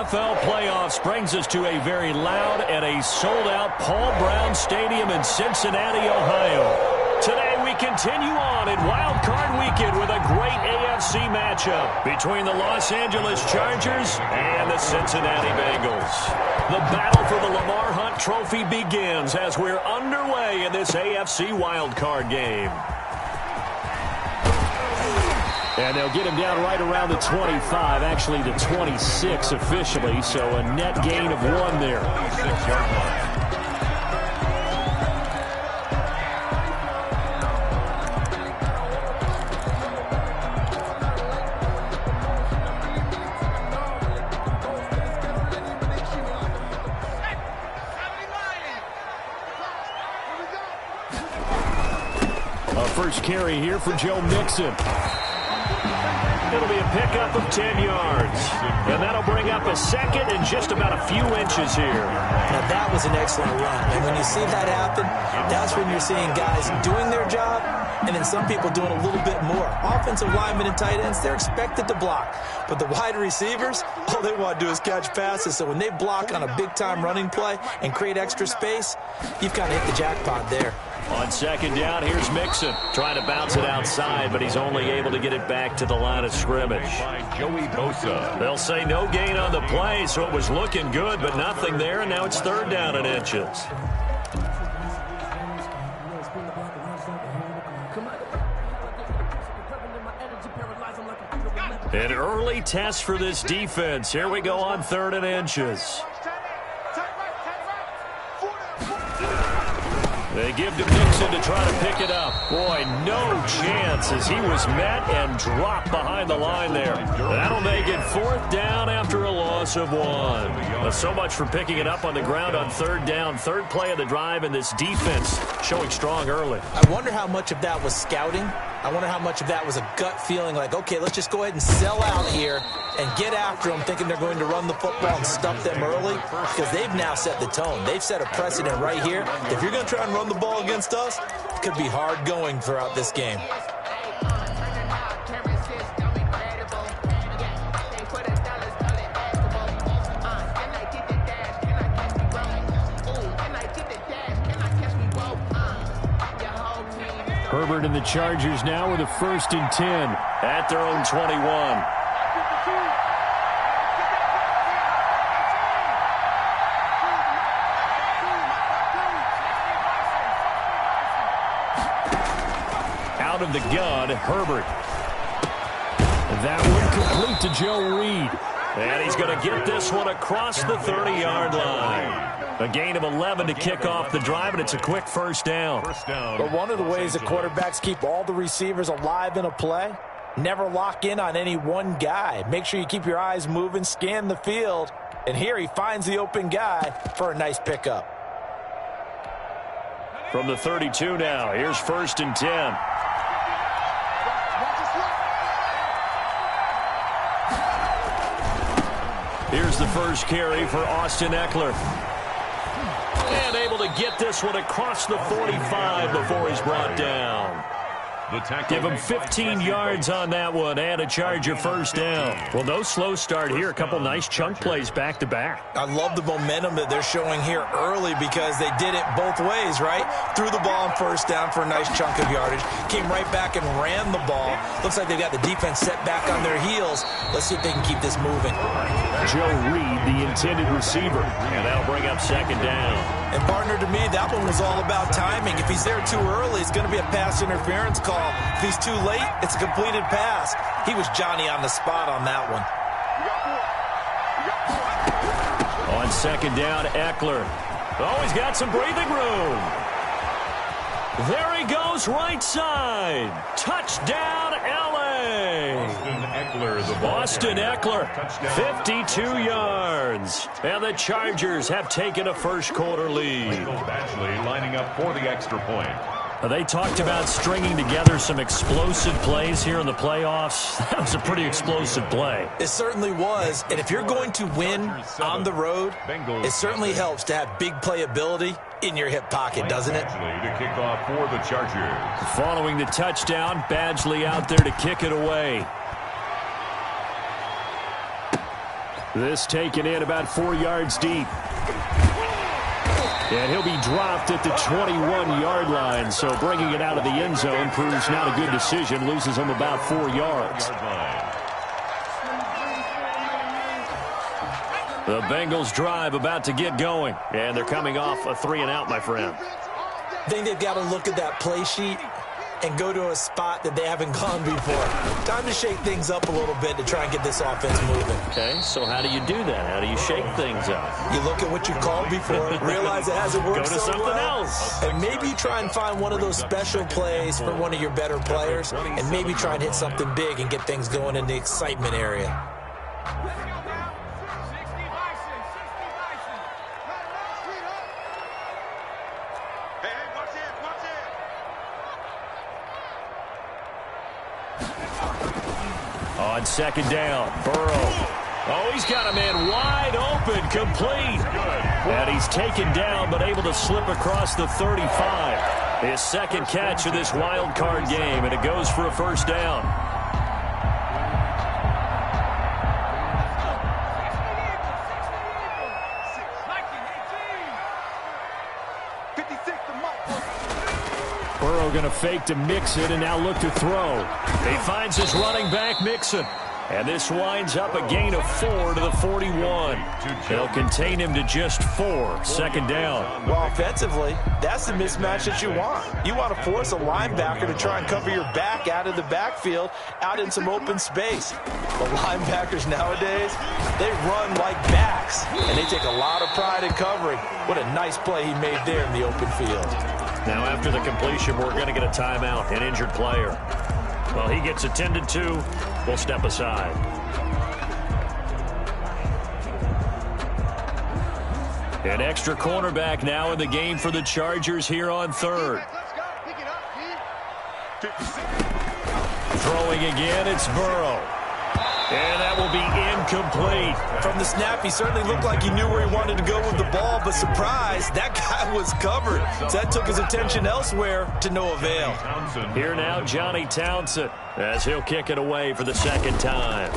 NFL playoffs brings us to a very loud and a sold-out Paul Brown Stadium in Cincinnati, Ohio. Today we continue on in Wild Card Weekend with a great AFC matchup between the Los Angeles Chargers and the Cincinnati Bengals. The battle for the Lamar Hunt Trophy begins as we're underway in this AFC Wild Card game. And they'll get him down right around the 25, actually the 26 officially, so a net gain of 1 there. 26-yard line. A first carry here for Joe Mixon. It'll be a pickup of 10 yards. And that'll bring up a second and just about a few inches here. Now, that was an excellent run. And when you see that happen, that's when you're seeing guys doing their job and then some people doing a little bit more. Offensive linemen and tight ends, they're expected to block. But the wide receivers, all they want to do is catch passes. So when they block on a big-time running play and create extra space, you've kind of hit the jackpot there. On second down, here's Mixon. Trying to bounce it outside, but he's only able to get it back to the line of scrimmage. Joey Bosa. They'll say no gain on the play, so it was looking good, but nothing there, and now it's third down and inches. An early test for this defense. Here we go on third and inches. They give to Mixon to try to pick it up. Boy, no chance as he was met and dropped behind the line there. That'll make it fourth down after a loss of 1. So much for picking it up on the ground on third down. Third play of the drive, and this defense showing strong early. I wonder how much of that was scouting. I wonder how much of that was a gut feeling like, okay, let's just go ahead and sell out here and get after them, thinking they're going to run the football and stuff them early, because they've now set the tone. They've set a precedent right here. If you're going to try and run the ball against us, it could be hard going throughout this game. Herbert and the Chargers now with a 1st and 10 at their own 21. Out of the gun, Herbert. That one complete to Joe Reed. And he's going to get this one across the 30-yard line. A gain of 11 to kick off the drive, and it's a quick first down. But one of the ways that quarterbacks keep all the receivers alive in a play, never lock in on any one guy. Make sure you keep your eyes moving, scan the field. And here he finds the open guy for a nice pickup. From the 32 now, here's 1st and 10. Here's the first carry for Austin Eckler. And able to get this one across the 45 before he's brought down. Give him 15 yards on that one and a Charger first down. Well, no slow start here. A couple nice chunk plays back-to-back. I love the momentum that they're showing here early because they did it both ways, right? Threw the ball on first down for a nice chunk of yardage. Came right back and ran the ball. Looks like they've got the defense set back on their heels. Let's see if they can keep this moving. Joe Reed, the intended receiver. And that'll bring up second down. And, partner, to me, that one was all about timing. If he's there too early, it's going to be a pass interference call. If he's too late, it's a completed pass. He was Johnny on the spot on that one. On second down, Eckler. Oh, he's got some breathing room. There he goes, right side. Touchdown, L.A. Austin Eckler, 52 yards. And the Chargers have taken a first-quarter lead. Badgley lining up for the extra point. They talked about stringing together some explosive plays here in the playoffs. That was a pretty explosive play. It certainly was. And if you're going to win on the road, it certainly helps to have big playability in your hip pocket, doesn't it? To kick off for the Chargers. Following the touchdown, Badgley out there to kick it away. This taken in about 4 yards deep. And he'll be dropped at the 21-yard line. So bringing it out of the end zone proves not a good decision. Loses him about 4 yards. The Bengals drive about to get going. And they're coming off a 3-and-out, my friend. I think they've got to look at that play sheet and go to a spot that they haven't gone before. Time to shake things up a little bit to try and get this offense moving. Okay, so how do you do that? How do you shake things up? You look at what you called before, realize it hasn't worked Go to so something well, else. and maybe try and find one of those special plays for one of your better players, and maybe try and hit something big and get things going in the excitement area. On second down, Burrow. Oh, he's got a man wide open, complete. And he's taken down, but able to slip across the 35. His second catch of this wild card game, and it goes for a first down. Burrow going to fake to Mixon and now look to throw. He finds his running back, Mixon. And this winds up a gain of 4 to the 41. They'll contain him to just 4. Second down. Well, offensively, that's the mismatch that you want. You want to force a linebacker to try and cover your back out of the backfield, out in some open space. The linebackers nowadays, they run like backs, and they take a lot of pride in covering. What a nice play he made there in the open field. Now after the completion, we're going to get a timeout, an injured player. Well, he gets attended to. We'll step aside. An extra cornerback now in the game for the Chargers here on third. Throwing again, it's Burrow. And that will be incomplete. From the snap, he certainly looked like he knew where he wanted to go with the ball, but surprise, that guy was covered. So that took his attention elsewhere to no avail. Here now, Johnny Townsend, as he'll kick it away for the second time.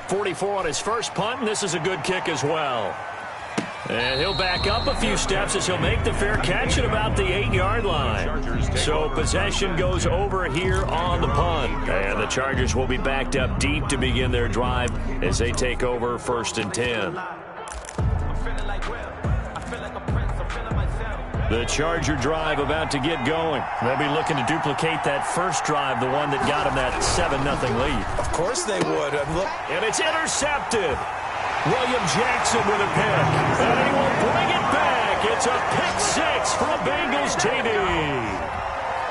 44 on his first punt, and this is a good kick as well. And he'll back up a few steps as he'll make the fair catch at about the 8-yard line. So possession goes over here on the punt. And the Chargers will be backed up deep to begin their drive as they take over 1st and 10. The Charger drive about to get going. They'll be looking to duplicate that first drive, the one that got them that 7-0 lead. Of course they would. And it's intercepted. William Jackson with a pick. And he will bring it back. It's a pick 6 from Bengals TD.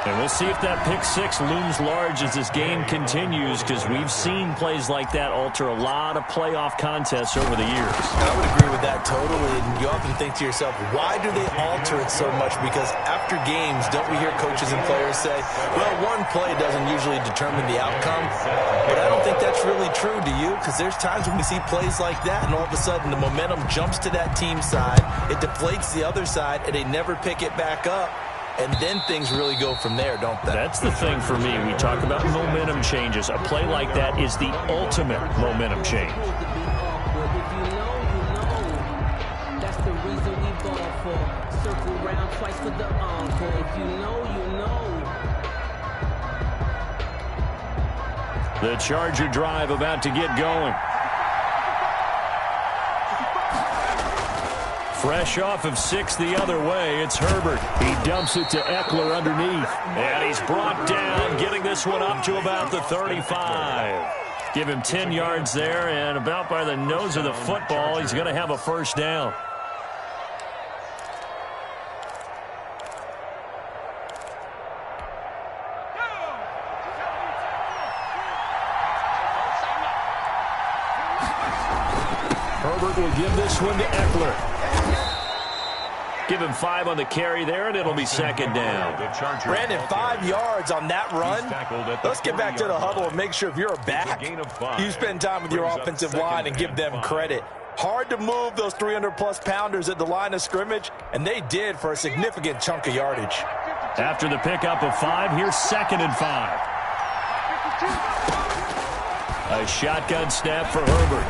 And we'll see if that pick 6 looms large as this game continues, because we've seen plays like that alter a lot of playoff contests over the years. I would agree with that totally. And you often think to yourself, why do they alter it so much? Because after games, don't we hear coaches and players say, well, one play doesn't usually determine the outcome. But I don't think that's really true, do you? Because there's times when we see plays like that, and all of a sudden the momentum jumps to that team side, it deflates the other side, and they never pick it back up. And then things really go from there, don't they? That's the thing for me. We talk about momentum changes. A play like that is the ultimate momentum change. That's the reason we ball for. Circle round twice for the encore. If you know, you know. The Charger drive about to get going. Fresh off of 6 the other way, it's Herbert. He dumps it to Eckler underneath. And he's brought down, getting this one up to about the 35. Give him 10 yards there, and about by the nose of the football, he's going to have a first down. Herbert will give this one to Eckler. Give him 5 on the carry there, and it'll be second down. Brandon, 5 yards on that run. Let's get back to the huddle and make sure if you're a back, you spend time with your offensive line and give them credit. Hard to move those 300-plus pounders at the line of scrimmage, and they did for a significant chunk of yardage. After the pickup of 5, here's 2nd and 5. A shotgun snap for Herbert.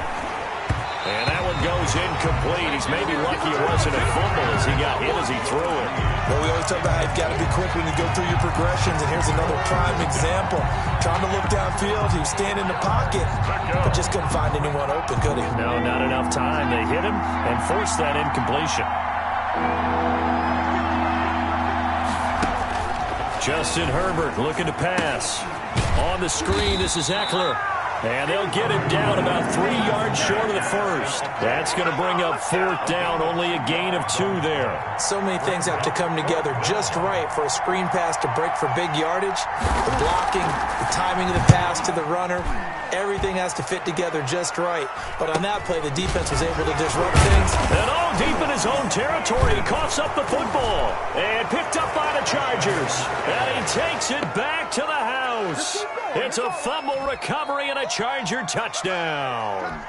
goes incomplete. He's maybe lucky it wasn't a fumble as he got hit as he threw it. Well, we always talk about how you've got to be quick when you go through your progressions, and here's another prime example. Trying to look downfield, he was standing in the pocket, but just couldn't find anyone open, could he? No, not enough time. They hit him and forced that incompletion. Justin Herbert looking to pass. On the screen, this is Eckler. And they'll get him down about 3 yards short of the first. That's going to bring up 4th down, only a gain of 2 there. So many things have to come together just right for a screen pass to break for big yardage. The blocking, the timing of the pass to the runner, everything has to fit together just right. But on that play, the defense was able to disrupt things. And all deep in his own territory, he coughs up the football. And picked up by the Chargers. And he takes it back to the house. It's a fumble recovery and a Charger touchdown.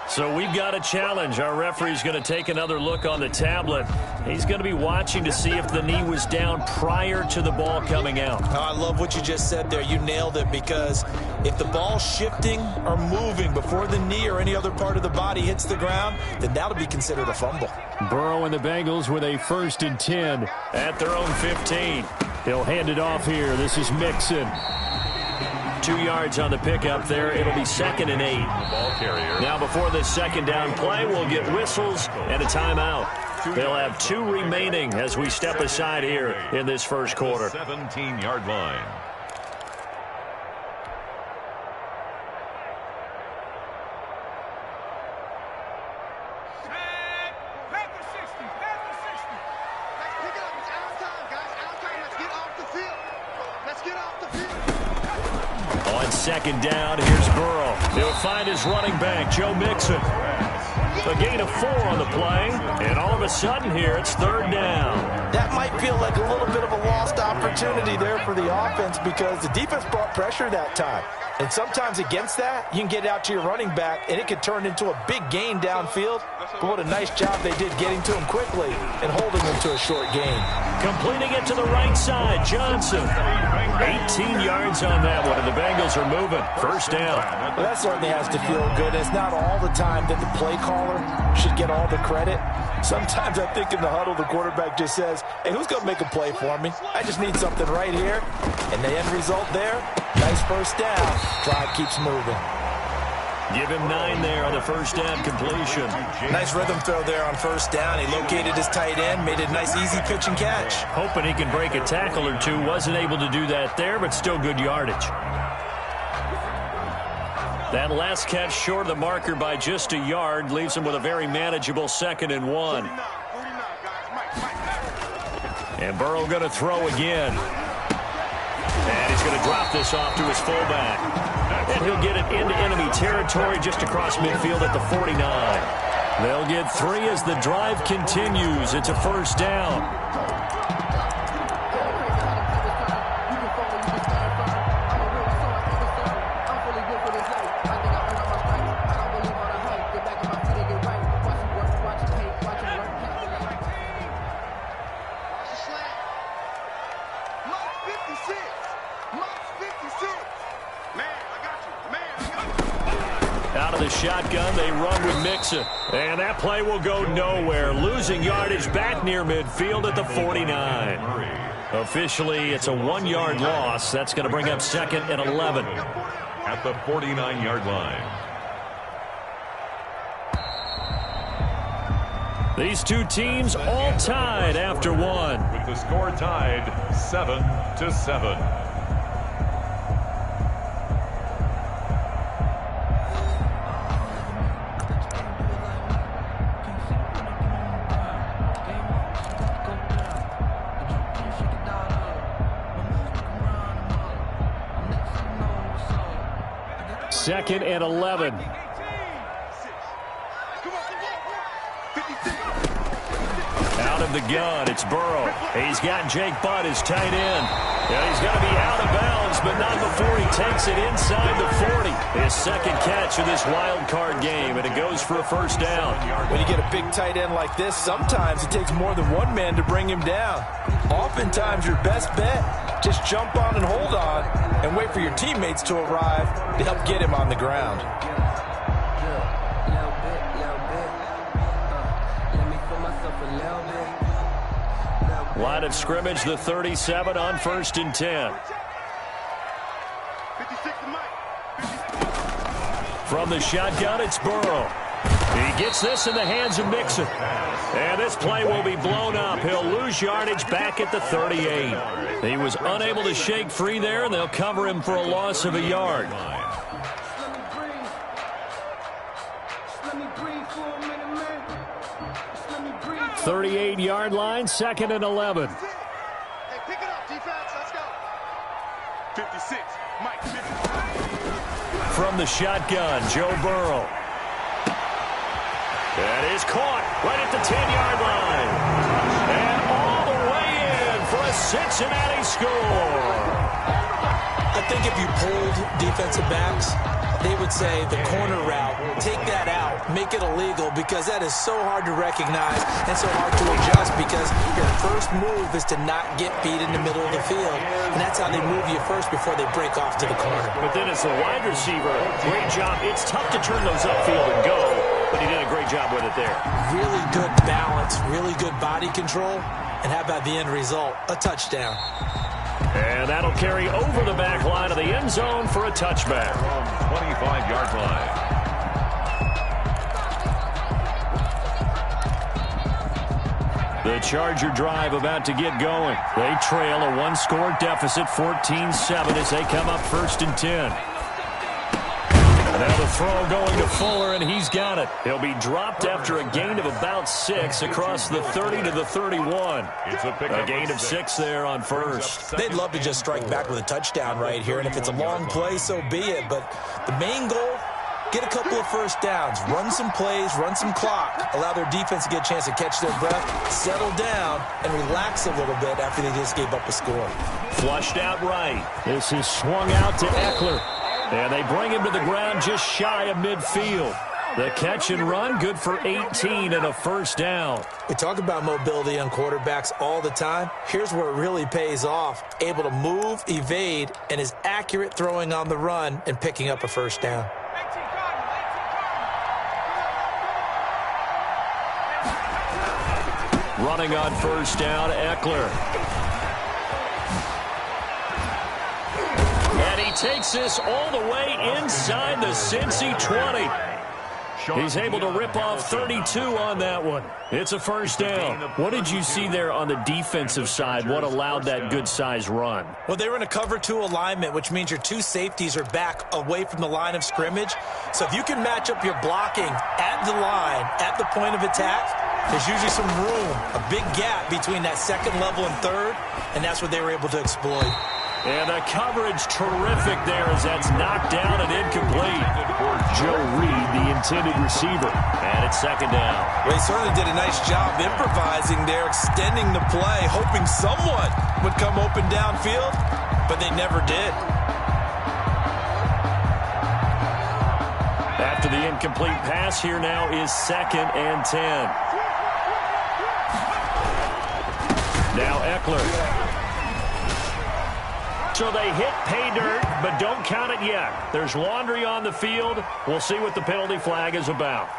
So we've got a challenge. Our referee's going to take another look on the tablet. He's going to be watching to see if the knee was down prior to the ball coming out. Oh, I love what you just said there. You nailed it, because if the ball's shifting or moving before the knee or any other part of the body hits the ground, then that'll be considered a fumble. Burrow and the Bengals with a 1st and 10 at their own 15. He'll hand it off here. This is Mixon. 2 yards on the pickup there. It'll be 2nd and 8. Ball carrier. Now before this 2nd down play, we'll get whistles and a timeout. They'll have 2 remaining as we step aside here in this first quarter. 17-yard line. On 2nd down, here's Burrow. He'll find his running back, Joe Mixon. A gain of 4 on the play, and all of a sudden here, it's 3rd down. That might feel like a little bit of a lost opportunity there for the offense, because the defense brought pressure that time. And sometimes against that, you can get out to your running back, and it could turn into a big gain downfield. But what a nice job they did getting to him quickly and holding him to a short gain. Completing it to the right side, Johnson. 18 yards on that one, and the Bengals are moving. 1st down. Well, that certainly has to feel good. It's not all the time that the play caller should get all the credit. Sometimes I think in the huddle, the quarterback just says, hey, who's going to make a play for me? I just need something right here. And the end result there, nice 1st down. Drive keeps moving. Give him 9 there on the 1st down completion. Nice rhythm throw there on 1st down. He located his tight end, made a nice easy pitch and catch. Hoping he can break a tackle or two. Wasn't able to do that there, but still good yardage. That last catch short of the marker by just a yard leaves him with a very manageable 2nd and 1. And Burrow going to throw again. And he's going to drop this off to his fullback. And he'll get it into enemy territory just across midfield at the 49. They'll get 3 as the drive continues. It's a 1st down. Out of the shotgun, they run with Mixon. And that play will go nowhere. Losing yardage back near midfield at the 49. Officially, it's a 1-yard loss. That's going to bring up 2nd and 11. At the 49-yard line. These two teams all tied after 1. With the score tied 7-7. Second and 11. Out of the gun, it's Burrow. He's got Jake Butt, his tight end. And he's going to be out of bounds, but not before he takes it inside the 40. His 2nd catch of this wild card game, and it goes for a 1st down. When you get a big tight end like this, sometimes it takes more than one man to bring him down. Oftentimes, your best bet, just jump on and hold on and wait for your teammates to arrive to help get him on the ground. Line of scrimmage, the 37 on 1st and 10. From the shotgun, it's Burrow. He gets this in the hands of Mixon. And this play will be blown up. He'll lose yardage back at the 38. He was unable to shake free there, and they'll cover him for a loss of a yard. 38-yard line, 2nd and 11. Hey, pick it up, defense. Let's go. 56, Mike. 50. From the shotgun, Joe Burrow. That is caught right at the 10-yard line. And all the way in for a Cincinnati score. I think if you pulled defensive backs, they would say the corner route, take that out, make it illegal, because that is so hard to recognize and so hard to adjust, because your first move is to not get beat in the middle of the field. And that's how they move you first before they break off to the corner. But then as a wide receiver, great job. It's tough to turn those upfield and go, but he did a great job with it there. Really good balance, really good body control, and how about the end result? A touchdown. And that'll carry over the back line of the end zone for a touchback. 25-yard line. The Charger drive about to get going. They trail a one-score deficit, 14-7, as they come up 1st and 10. Now the throw going to Fuller, and he's got it. He'll be dropped after a gain of about 6 across the 30 to the 31. It's a gain of 6 there on 1st. They'd love to just strike back with a touchdown right here, and if it's a long play, so be it. But the main goal, get a couple of first downs, run some plays, run some clock, allow their defense to get a chance to catch their breath, settle down, and relax a little bit after they just gave up a score. Flushed out right. This is swung out to Eckler. And they bring him to the ground just shy of midfield. The catch and run, good for 18 and a first down. We talk about mobility on quarterbacks all the time. Here's where it really pays off. Able to move, evade, and is accurate throwing on the run and picking up a first down. Running on first down, Eckler. And he takes this all the way inside the Cincy 20. He's able to rip off 32 on that one. It's a first down. What did you see there on the defensive side? What allowed that good-sized run? Well, they were in a cover 2 alignment, which means your 2 safeties are back away from the line of scrimmage. So if you can match up your blocking at the line, at the point of attack, there's usually some room, a big gap between that second level and third, and that's what they were able to exploit. And the coverage terrific there as that's knocked down and incomplete. Joe Reed, the intended receiver. And it's second down. Well, he certainly did a nice job improvising there, extending the play, hoping someone would come open downfield, but they never did. After the incomplete pass, here now is 2nd and 10. Now Eckler. So they hit pay dirt, but don't count it yet. There's laundry on the field. We'll see what the penalty flag is about.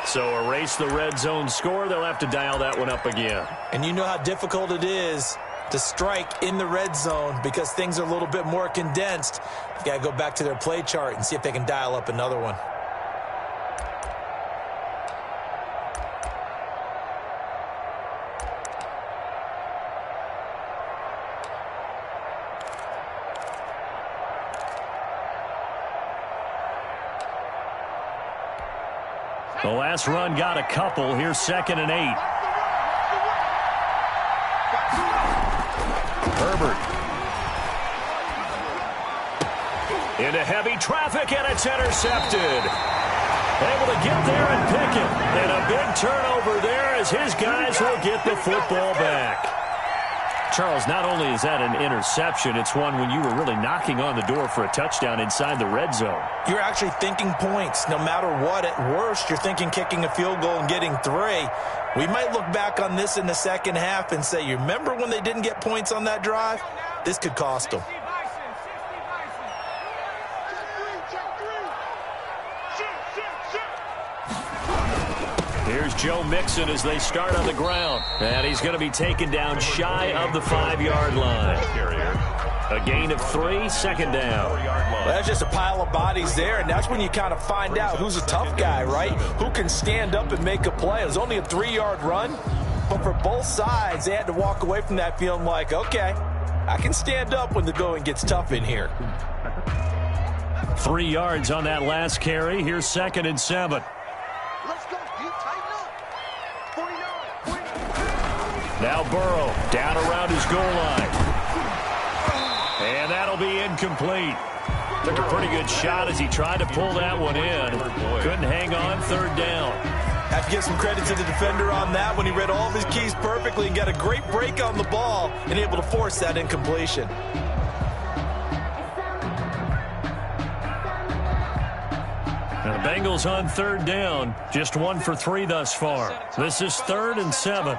So erase the red zone score. They'll have to dial that one up again. And you know how difficult it is to strike in the red zone because things are a little bit more condensed. You got to go back to their play chart and see if they can dial up another one. The last run got a couple. Here's 2nd and 8. Herbert. Into heavy traffic, and it's intercepted. Able to get there and pick it. And a big turnover there as his guys will get the football back. Charles, not only is that an interception, it's one when you were really knocking on the door for a touchdown inside the red zone. You're actually thinking points. No matter what, at worst, you're thinking kicking a field goal and getting 3. We might look back on this in the second half and say, you remember when they didn't get points on that drive? This could cost them. Here's Here's Joe Mixon as they start on the ground. And he's going to be taken down shy of the 5-yard line. A gain of 3, second down. Well, that's just a pile of bodies there, and that's when you kind of find out who's a tough guy, right? Who can stand up and make a play. It was only a 3-yard run, but for both sides, they had to walk away from that feeling like, okay, I can stand up when the going gets tough in here. 3 yards on that last carry. Here's 2nd and 7. Let's go, deep, tighten up. 49. Now Burrow down around his goal line. And that'll be incomplete. Took a pretty good shot as he tried to pull that one in. Couldn't hang on, 3rd down. Have to give some credit to the defender on that when he read all of his keys perfectly and got a great break on the ball and able to force that incompletion. Now the Bengals on 3rd down. Just 1 for 3 thus far. This is 3rd and 7.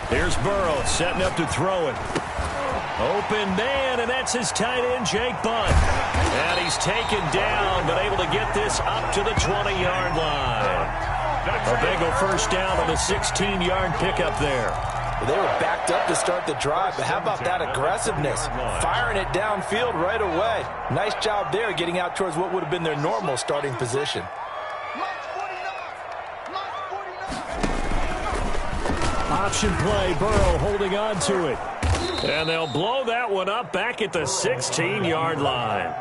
Here's Burrow setting up to throw it. Open man, and that's his tight end, Jake Butt. And he's taken down, but able to get this up to the 20-yard line. A Bengal first down on the 16-yard pickup there. Well, they were backed up to start the drive, but how about that aggressiveness? Firing it downfield right away. Nice job there getting out towards what would have been their normal starting position. Option play, Burrow holding on to it. And they'll blow that one up back at the 16-yard line.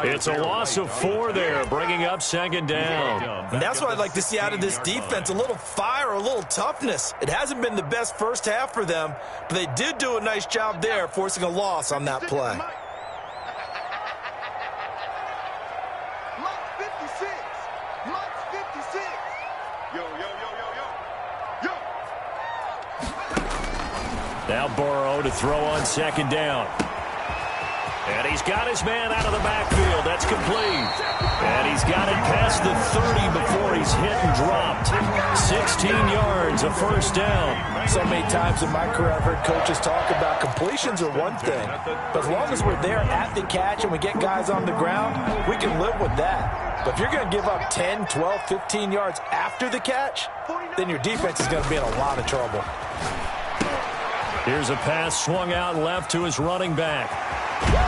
It's a loss of 4 there, bringing up 2nd down. And that's what I'd like to see out of this defense, a little fire, a little toughness. It hasn't been the best first half for them, but they did do a nice job there, forcing a loss on that play. Now Burrow to throw on 2nd down. And he's got his man out of the backfield. That's complete. And he's got it past the 30 before he's hit and dropped. 16 yards, a first down. So many times in my career I've heard coaches talk about completions are one thing. But as long as we're there at the catch and we get guys on the ground, we can live with that. But if you're going to give up 10, 12, 15 yards after the catch, then your defense is going to be in a lot of trouble. Here's a pass swung out left to his running back.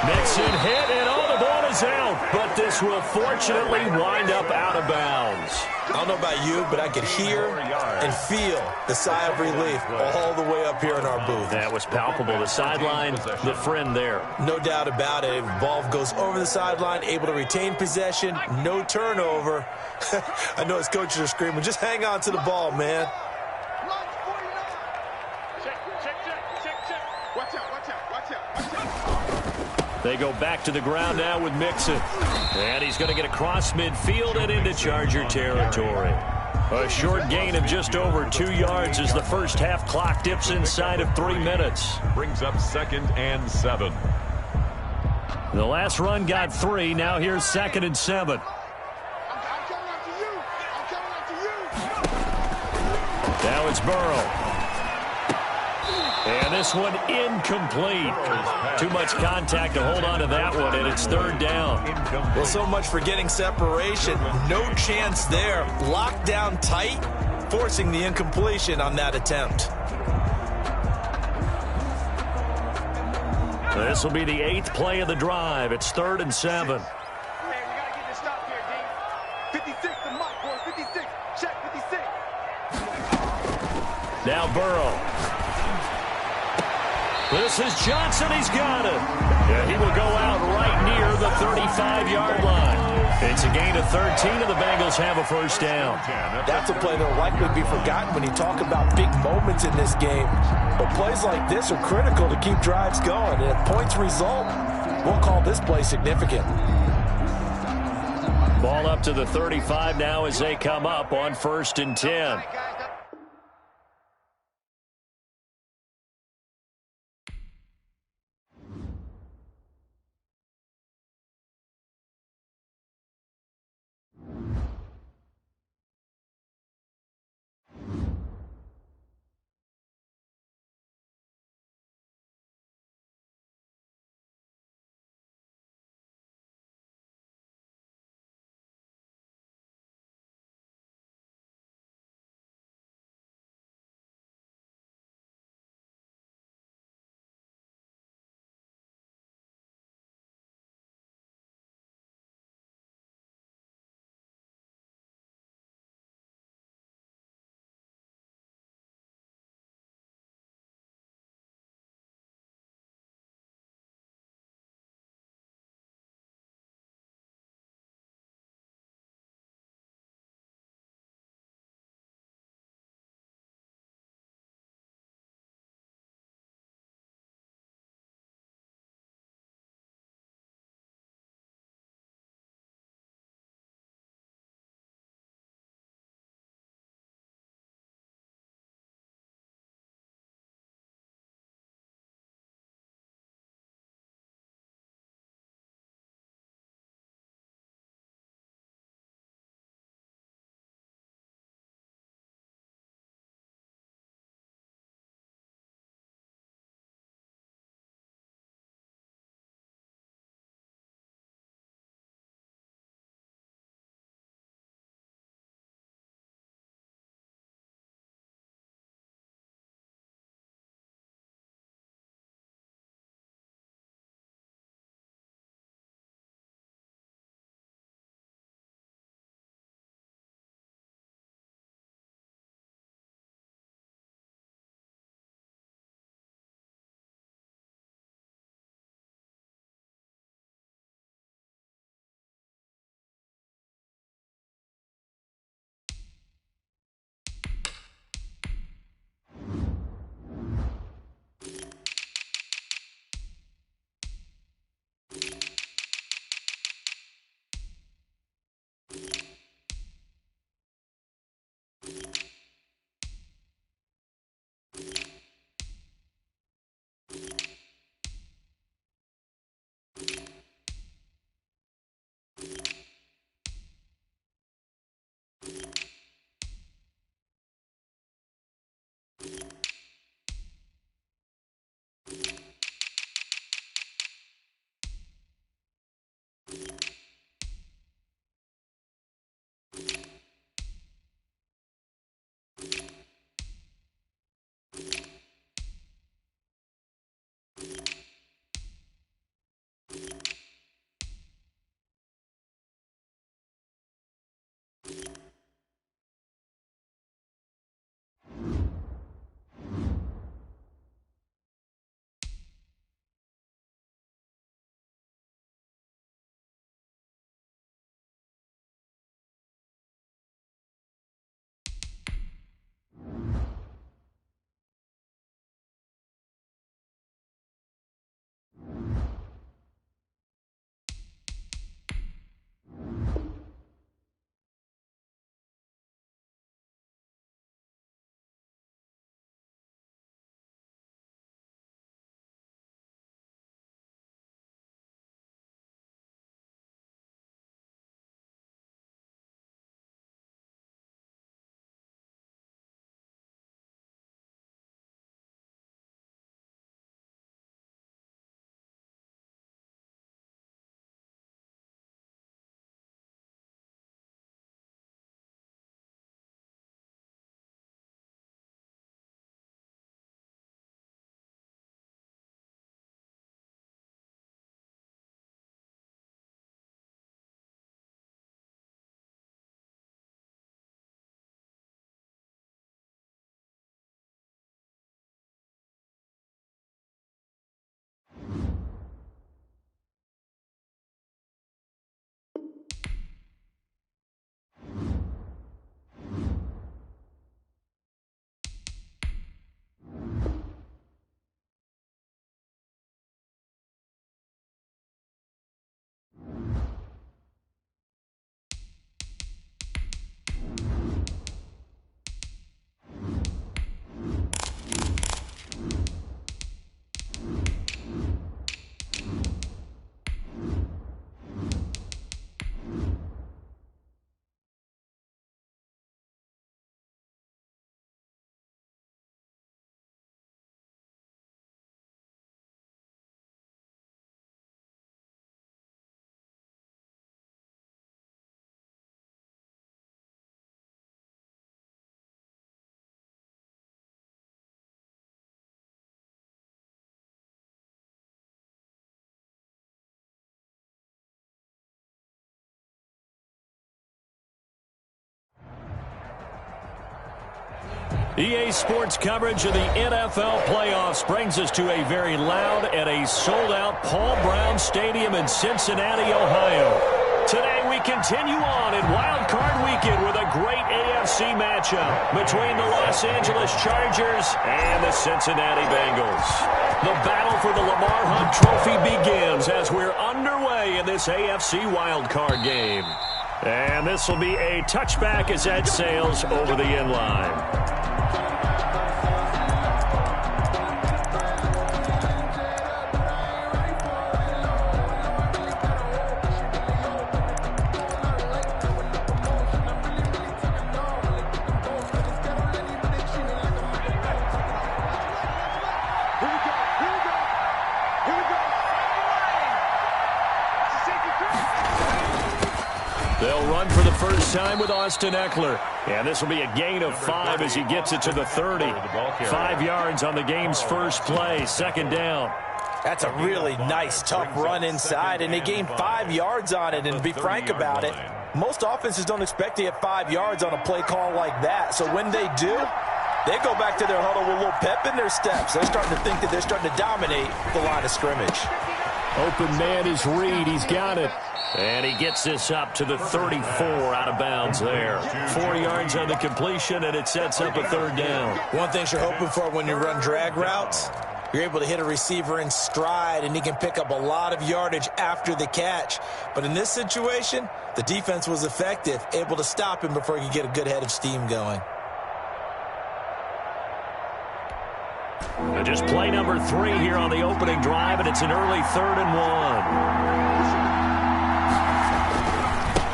Mixon hit, and the ball is out. But this will fortunately wind up out of bounds. I don't know about you, but I could hear and feel the sigh of relief all the way up here in our booth. That was palpable. The sideline, the friend there. No doubt about it. Ball goes over the sideline, able to retain possession, no turnover. I know his coaches are screaming, just hang on to the ball, man. They go back to the ground now with Mixon. And he's going to get across midfield and into Charger territory. A short gain of just over 2 yards as the first half clock dips inside of 3 minutes. Brings up 2nd and 7. The last run got 3. Now here's 2nd and 7. Now it's Burrow. And this one incomplete. Too much contact to hold on to that one, and it's 3rd down. Well, so much for getting separation. No chance there. Locked down tight, forcing the incompletion on that attempt. This will be the 8th play of the drive. It's 3rd and 7. Hey, we got to get this stop here, D. 56 to Mike, boys. 56. Check 56. Now Burrow. This is Johnson. He's got it. Yeah, he will go out right near the 35-yard line. It's a gain of 13, and the Bengals have a first down. That's a play that will likely be forgotten when you talk about big moments in this game. But plays like this are critical to keep drives going. And if points result, we'll call this play significant. Ball up to the 35 now as they come up on 1st and 10. EA Sports coverage of the NFL playoffs brings us to a very loud and a sold-out Paul Brown Stadium in Cincinnati, Ohio. Today we continue on in Wild Card Weekend with a great AFC matchup between the Los Angeles Chargers and the Cincinnati Bengals. The battle for the Lamar Hunt Trophy begins as we're underway in this AFC Wild Card game. And this will be a touchback as that sails over the end line. They'll run for the first time with Austin Eckler. And this will be a gain of 5 as he gets it to the 30. 5 yards on the game's first play, second down. That's a really nice, tough run inside, and they gained 5 yards on it. And to be frank about it, most offenses don't expect to get 5 yards on a play call like that. So when they do, they go back to their huddle with a little pep in their steps. They're starting to think that they're starting to dominate the line of scrimmage. Open man is Reed. He's got it. And he gets this up to the 34 out of bounds there. 4 yards on the completion, and it sets up a third down. One thing you're hoping for when you run drag routes, you're able to hit a receiver in stride, and he can pick up a lot of yardage after the catch. But in this situation, the defense was effective, able to stop him before he could get a good head of steam going. Just play number 3 here on the opening drive, and it's an early 3rd and 1.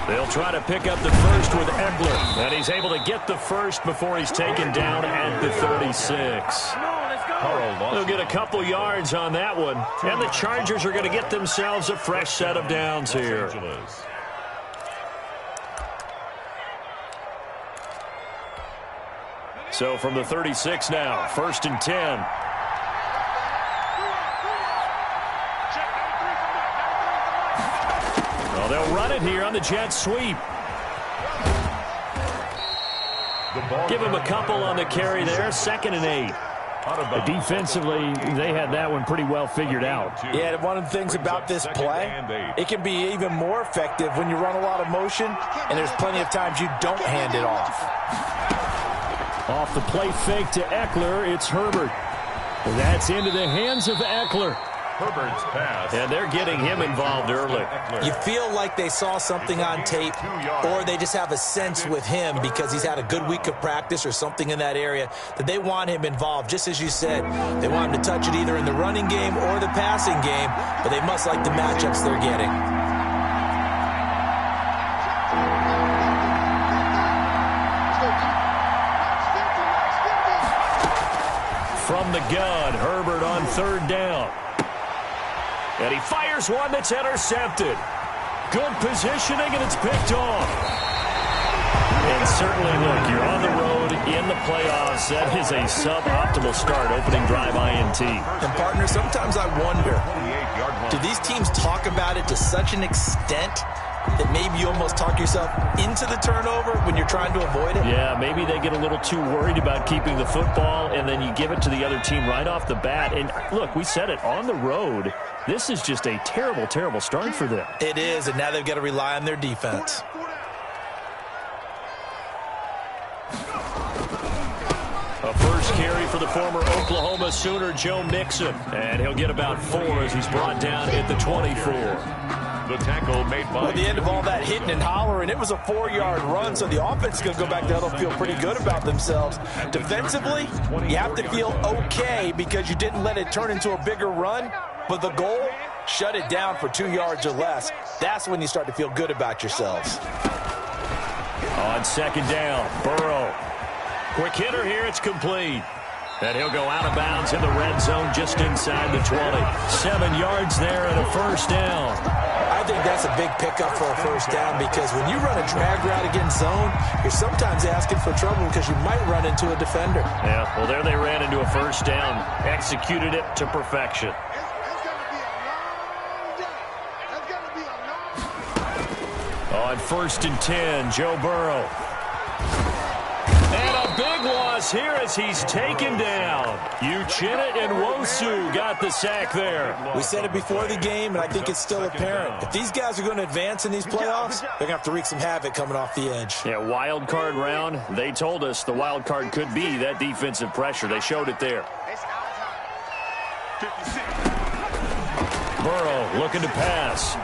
They'll try to pick up the first with Eckler, and he's able to get the first before he's taken down at the 36. They'll get a couple yards on that one, and the Chargers are going to get themselves a fresh set of downs here. So from the 36 now, 1st and 10. Well, they'll run it here on the jet sweep. Give him a couple on the carry there, 2nd and 8. Defensively, they had that one pretty well figured out. Yeah, one of the things about this play, it can be even more effective when you run a lot of motion, and there's plenty of times you don't hand it off. Off the play fake to Eckler, it's Herbert. That's into the hands of Eckler. Herbert's pass. And they're getting him involved early. You feel like they saw something on tape, or they just have a sense with him because he's had a good week of practice or something in that area that they want him involved. Just as you said, they want him to touch it either in the running game or the passing game, but they must like the matchups they're getting. From the gun, Herbert on 3rd down. And he fires one that's intercepted. Good positioning, and it's picked off. And certainly, look, you're on the road in the playoffs. That is a suboptimal start, opening drive INT. And, partner, sometimes I wonder, do these teams talk about it to such an extent that maybe you almost talk yourself into the turnover when you're trying to avoid it? Yeah, maybe they get a little too worried about keeping the football, and then you give it to the other team right off the bat. And, look, we said it, on the road, this is just a terrible, terrible start for them. It is, and now they've got to rely on their defense. A first carry for the former Oklahoma Sooner, Joe Mixon. And he'll get about 4 as he's brought down at the 24. The tackle made by... At the end of all that hitting and hollering, it was a 4-yard run, so the offense is going to go back there and feel pretty good about themselves. Defensively, you have to feel okay because you didn't let it turn into a bigger run, but the goal, shut it down for 2 yards or less. That's when you start to feel good about yourselves. On 2nd down, Burrow. Quick hitter here, it's complete. And he'll go out of bounds in the red zone just inside the 20. 7 yards there and a first down. I think that's a big pickup for a first down because when you run a drag route against zone, you're sometimes asking for trouble because you might run into a defender. Yeah, well, there they ran into a first down. Executed it to perfection. On 1st and 10, Joe Burrow. And a big loss loss here as he's taken down. Uchenna and Wosu got the sack there. We said it before the game, and I think it's still apparent. If these guys are going to advance in these playoffs, they're going to have to wreak some havoc coming off the edge. Yeah, wild card round. They told us the wild card could be that defensive pressure. They showed it there. Burrow looking to pass.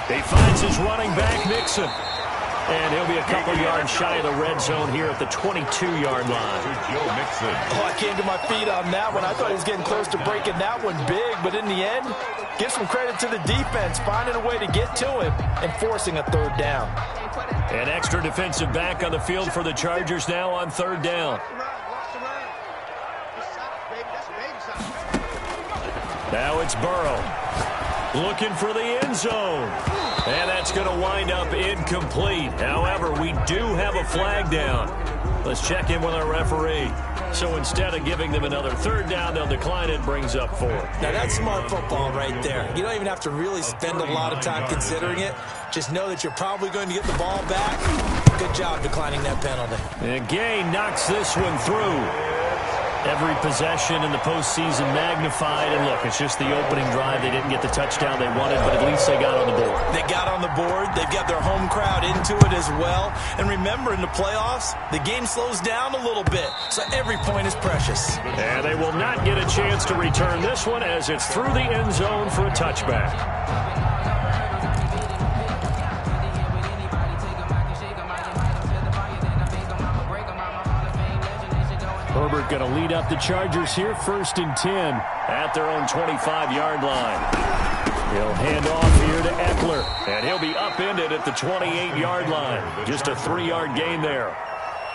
He finds his running back, Nixon. And he'll be a couple yards shy of the red zone here at the 22-yard line. Oh, I came to my feet on that one. I thought he was getting close to breaking that one big, but in the end, give some credit to the defense, finding a way to get to him and forcing a third down. An extra defensive back on the field for the Chargers now on third down. Now it's Burrow looking for the end zone. And that's going to wind up incomplete. However, we do have a flag down. Let's check in with our referee. So instead of giving them another third down, they'll decline it, brings up 4. Now, that's smart football right there. You don't even have to really spend a lot of time considering it. Just know that you're probably going to get the ball back. Good job declining that penalty. And Gay knocks this one through. Every possession in the postseason magnified. And look, it's just the opening drive. They didn't get the touchdown they wanted, but at least they got on the board. They got on the board. They've got their home crowd into it as well. And remember, in the playoffs, the game slows down a little bit, so every point is precious. And they will not get a chance to return this one as it's through the end zone for a touchback. Herbert going to lead up the Chargers here, 1st and 10 at their own 25-yard line. He'll hand off here to Eckler, and he'll be upended at the 28-yard line. Just a 3-yard gain there.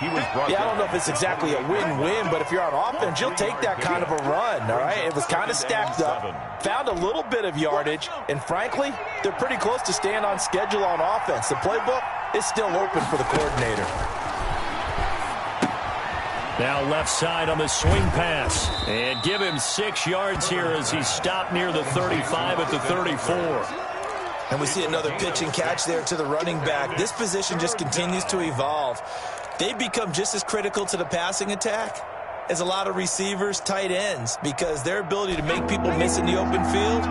Yeah, I don't know if it's exactly a win-win, but if you're on offense, you'll take that kind of a run, all right? It was kind of stacked up, found a little bit of yardage, and frankly, they're pretty close to staying on schedule on offense. The playbook is still open for the coordinator. Now left side on the swing pass. And give him 6 yards here as he's stopped near the 35 at the 34. And we see another pitch and catch there to the running back. This position just continues to evolve. They become just as critical to the passing attack as a lot of receivers, tight ends, because their ability to make people miss in the open field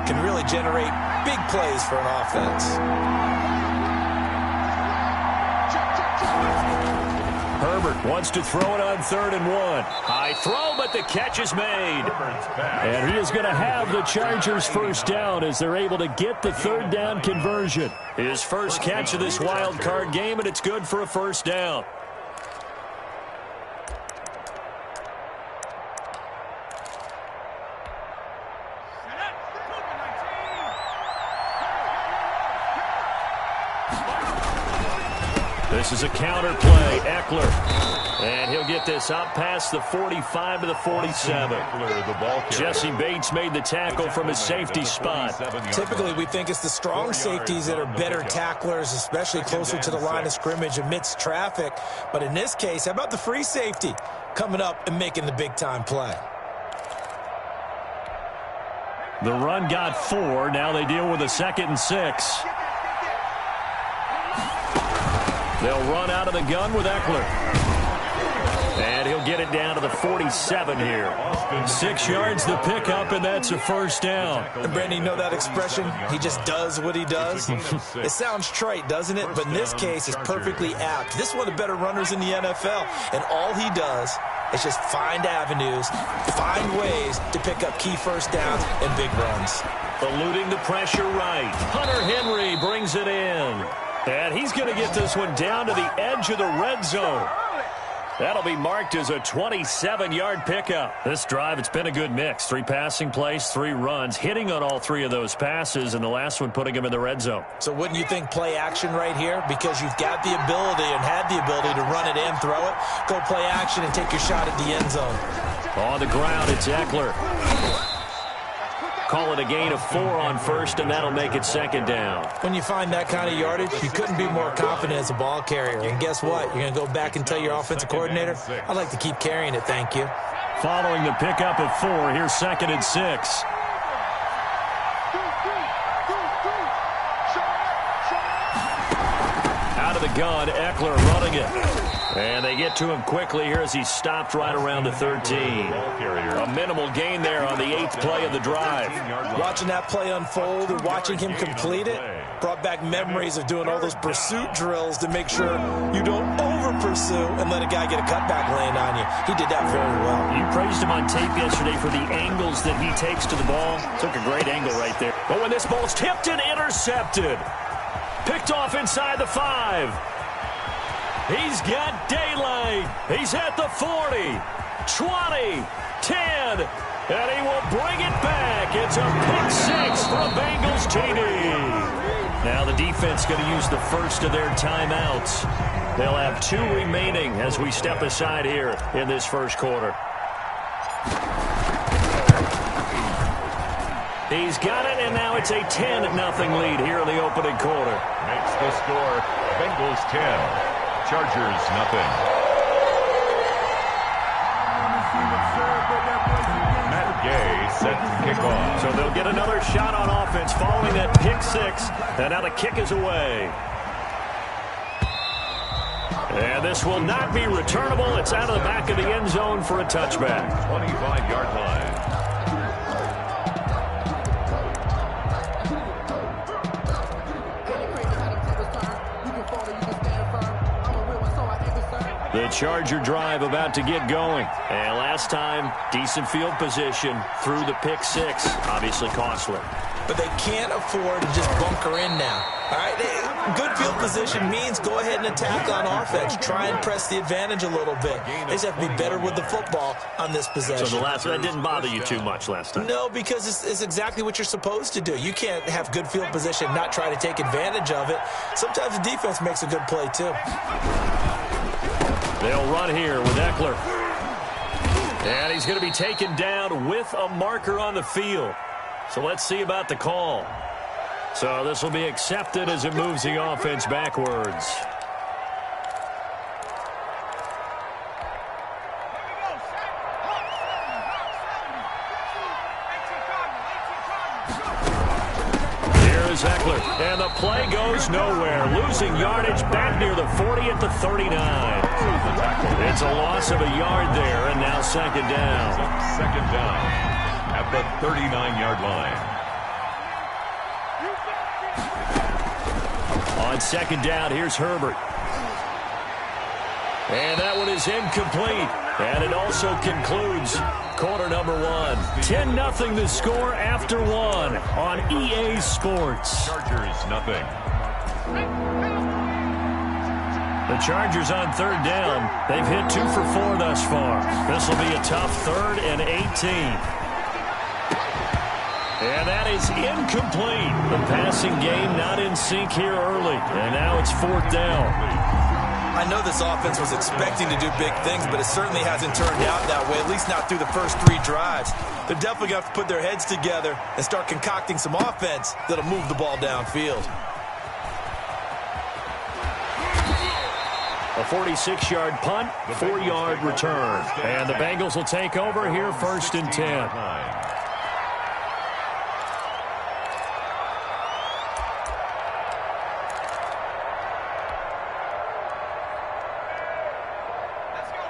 can really generate big plays for an offense. Herbert wants to throw it on 3rd and 1. High throw, but the catch is made. And he is going to have the Chargers first down as they're able to get the 3rd down conversion. His first catch of this wild card game, and it's good for a first down. This is a counter play. Eckler. And he'll get this out past the 45 to the 47. Jesse Bates made the tackle from his safety spot. Typically, we think it's the strong safeties that are better tacklers, especially closer to the line of scrimmage amidst traffic. But in this case, how about the free safety coming up and making the big-time play? The run got 4. Now they deal with a 2nd and 6. They'll run out of the gun with Eckler. And he'll get it down to the 47 here. 6 yards the pickup, and that's a first down. And Brandon, you know that expression? He just does what he does. It sounds trite, doesn't it? But in this case, it's perfectly apt. This is one of the better runners in the NFL. And all he does is just find avenues, find ways to pick up key first downs and big runs. Eluding the pressure right. Hunter Henry brings it in. And he's going to get this one down to the edge of the red zone. That'll be marked as a 27-yard pickup. This drive, it's been a good mix. 3 passing plays, 3 runs, hitting on all 3 of those passes, and the last one putting him in the red zone. So wouldn't you think play action right here? Because you've got the ability and had the ability to run it and throw it. Go play action and take your shot at the end zone. On the ground, it's Eckler. Call it a gain of 4 on first, and that'll make it 2nd down. When you find that kind of yardage, you couldn't be more confident as a ball carrier. And guess what? You're going to go back and tell your offensive coordinator, I'd like to keep carrying it, thank you. Following the pickup of 4, here's 2nd and 6. Out of the gun. Eckler running it. And they get to him quickly here as he stopped right around the 13. A minimal gain there on the 8th play of the drive. Watching that play unfold and watching him complete it brought back memories of doing all those pursuit drills to make sure you don't over-pursue and let a guy get a cutback lane on you. He did that very well. You praised him on tape yesterday for the angles that he takes to the ball. Took a great angle right there. But when this ball's tipped and intercepted, picked off inside the 5. He's got daylight. He's at the 40, 20, 10, and he will bring it back. It's a pick 6 for a Bengals TD. Now the defense going to use the first of their timeouts. They'll have 2 remaining as we step aside here in this first quarter. He's got it, and now it's a 10-0 lead here in the opening quarter. Makes the score Bengals 10. Chargers nothing. Matt Gay set to kick off. So they'll get another shot on offense following that pick 6. And now the kick is away. And this will not be returnable. It's out of the back of the end zone for a touchback. 25-yard line. The Charger drive about to get going. And last time, decent field position through the pick 6. Obviously costly. But they can't afford to just bunker in now. All right, good field position means go ahead and attack on offense. Try and press the advantage a little bit. They just have to be better with the football on this possession. So that didn't bother you too much last time? No, because it's exactly what you're supposed to do. You can't have good field position, not try to take advantage of it. Sometimes the defense makes a good play, too. They'll run here with Eckler. And he's going to be taken down with a marker on the field. So let's see about the call. So this will be accepted as it moves the offense backwards. Here's Eckler. And the play goes nowhere. Losing yardage back near the 40 at the 39. It's a loss of a yard there, and now second down. Second down at the 39-yard line. On second down, here's Herbert. And that one is incomplete. And it also concludes quarter number 1. 10-0 the score after 1 on EA Sports. Chargers nothing. The Chargers on third down. They've hit 2 for 4 thus far. This will be a tough 3rd and 18. And that is incomplete. The passing game not in sync here early. And now it's 4th down. I know this offense was expecting to do big things, but it certainly hasn't turned out that way, at least not through the first 3 drives. They're definitely going to have to put their heads together and start concocting some offense that'll move the ball downfield. A 46-yard punt, 4-yard return. And the Bengals will take over here 1st and 10.